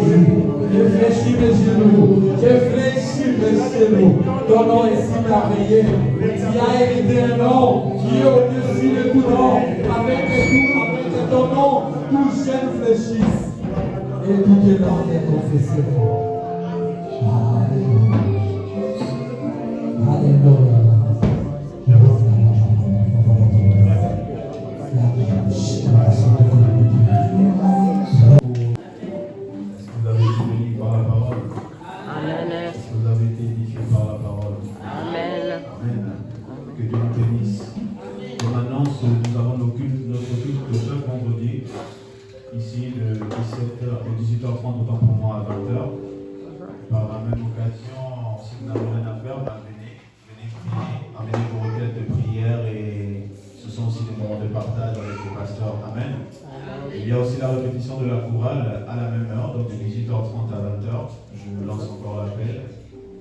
J'ai fléchi mes genoux. J'ai fléchi mes genoux. Ton nom est si merveilleux. Tu as hérité un nom qui est au-dessus de tout nom. Avec ton nom, tout chaîne fléchisse. Et tout est dans est confessé. Alléluia. Alléluia. Ici de 17h à 18h30, autant pour moi à 20h. Par la même occasion, si vous n'avez rien à faire, venez prier, amenez vos requêtes de prière et ce sont aussi des moments de partage avec le pasteur. Amen. Il y a aussi la répétition de la chorale à la même heure, donc de 18h30 à 20h. Je lance encore l'appel.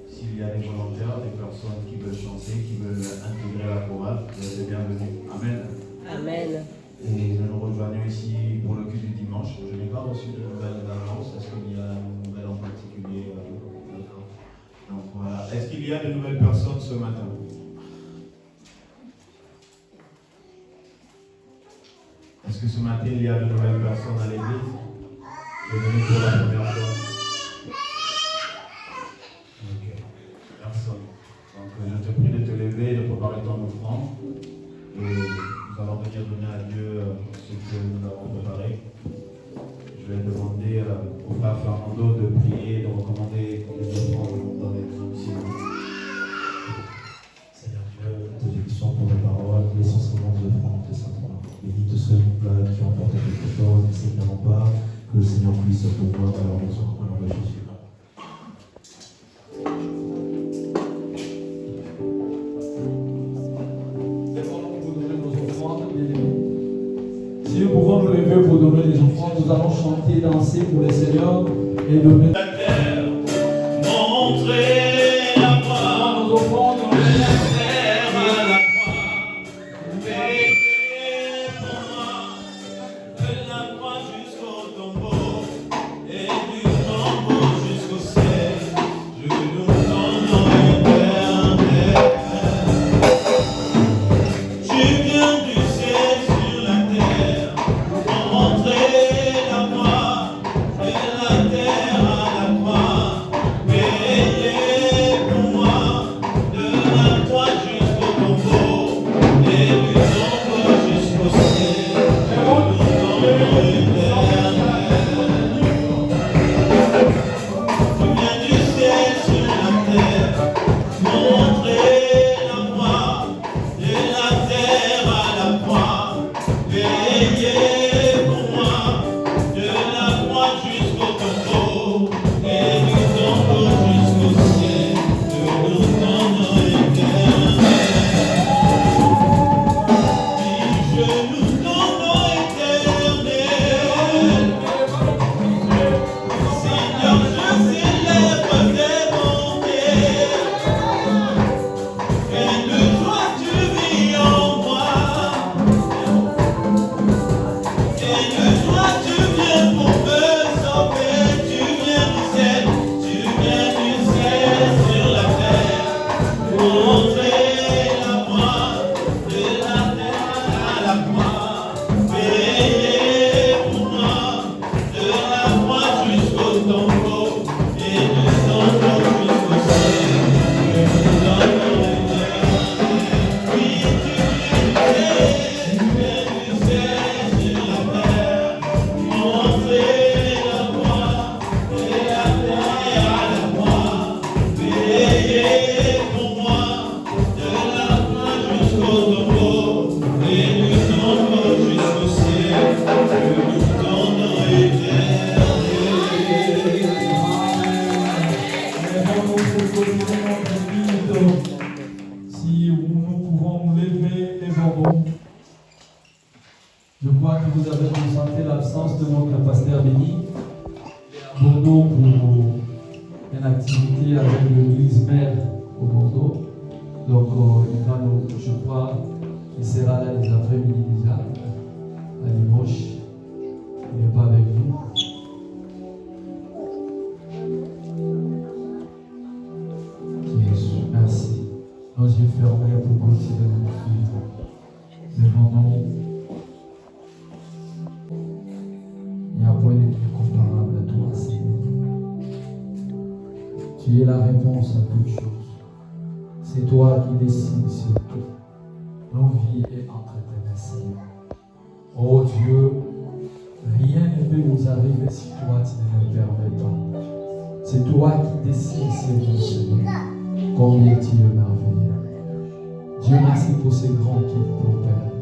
S'il y a des volontaires, des personnes qui veulent chanter, qui veulent intégrer la chorale, vous êtes les bienvenus. Amen. Amen. Et nous nous rejoignons ici pour le culte du dimanche. Je n'ai pas reçu de nouvelles annonces. Est-ce qu'il y a une nouvelle en particulier? Donc voilà. Est-ce qu'il y a de nouvelles personnes ce matin? Est-ce que ce matin il y a de nouvelles personnes à l'église? Bienvenue pour la première fois. Ok. Personne. Donc je te prie de te lever, de préparer ton offrande. Et nous allons venir donner à Dieu ce que nous avons préparé. Je vais demander au frère Fernando de prier, de recommander les offrandes dans les mains. Seigneur Dieu, te bénissons pour la parole, l'essentiellement de l'offrande, Saint-Ouen. Bénis tous ceux là qui ont porté quelque chose, Seigneur en bas, que le Seigneur puisse pouvoir leur besoin au nom de Jésus. Si nous pouvons nous lever pour donner des offrandes, nous allons chanter, danser pour le Seigneur et donner La terre, montrer la croix, nos offrandes. la terre à la croix, veillez pour moi, de la croix jusqu'au tombeau, et du tombeau jusqu'au ciel, je nous donne l'éternel. Je viens du ciel sur la terre, montrer la croix, de la terre à la croix, veillez pour moi, de la croix jusqu'au tombeau, et du tombeau jusqu'au ciel, je nous donne l'éternel. Je viens du ciel sur la terre, montrer la croix, de la terre à la croix, veillez pour moi, de la croix jusqu'au tombeau, et du tombeau jusqu'au ciel, je nous donne l'éternel. Oui, je nous donne l'éternel. Seigneur, je célèbre tes bontés. Quelle joie tu vis en moi. Quelle joie tu viens pour me sauver. Tu viens du ciel sur la terre. Montrer la croix, de la terre à la croix. Veillez pour moi, de la croix jusqu'au tombeau, et du tombeau jusqu'au ciel. Je nous donne l'éternel. Oui, tu viens du ciel sur la terre. Montrer la croix, de la terre à la croix. Veillez pour moi, de la croix jusqu'au tombeau, et du tombeau jusqu'au ciel. Je nous donne l'éternel. Si nous pouvons nous lever, lèvons-nous. Je crois que vous avez ressenti l'absence de notre pasteur béni. Bordeaux pour une activité avec l'église mère au Bordeaux. Donc, il va nous, je crois, il sera là les après-midi déjà, à dimanche. Il n'est pas avec nous. Tu es la réponse à toutes choses. C'est toi qui décides sur tout. Nos vies est entre tes mains, Seigneur. Oh Dieu, rien ne peut nous arriver si toi tu ne le permets pas. C'est toi qui décides sur nous, Seigneur. Combien tu es merveilleux. Dieu, merci pour ces grands qui pour Père.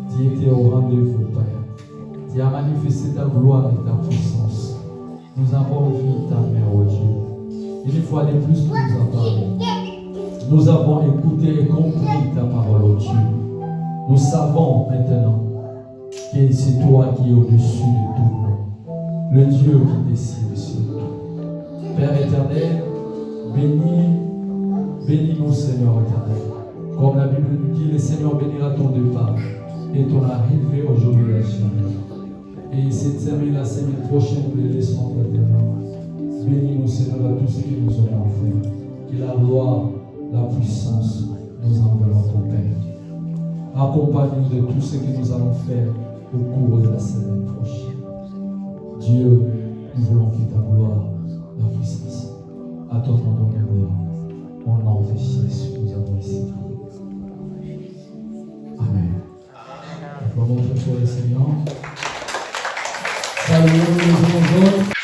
Tu étais au rendez-vous, Père. Tu as manifesté ta gloire et ta puissance. Nous avons vu ta main, oh Dieu. Une fois de plus, tu nous as parlé. Nous avons écouté et compris ta parole, oh Dieu. Nous savons maintenant que c'est toi qui es au-dessus de tout nom. Le Dieu qui décide sur tout. Père éternel, bénis-nous, Seigneur éternel. Comme la Bible nous dit, le Seigneur bénira ton départ et ton arrivée aujourd'hui à jamais. Et cette semaine, la semaine prochaine, nous les laissons à terre. Bénis-nous, Seigneur, à tout ce que nous aurons fait. Que la gloire, la puissance nous enveloppe au Père. Accompagne-nous de tout ce que nous allons faire au cours de la semaine prochaine. Dieu, nous voulons que ta gloire, la puissance, à ton nom de gloire, au nom de Jésus, nous avons ici. Amen. Acclamons pour le Seigneur. Saluons les uns aux autres.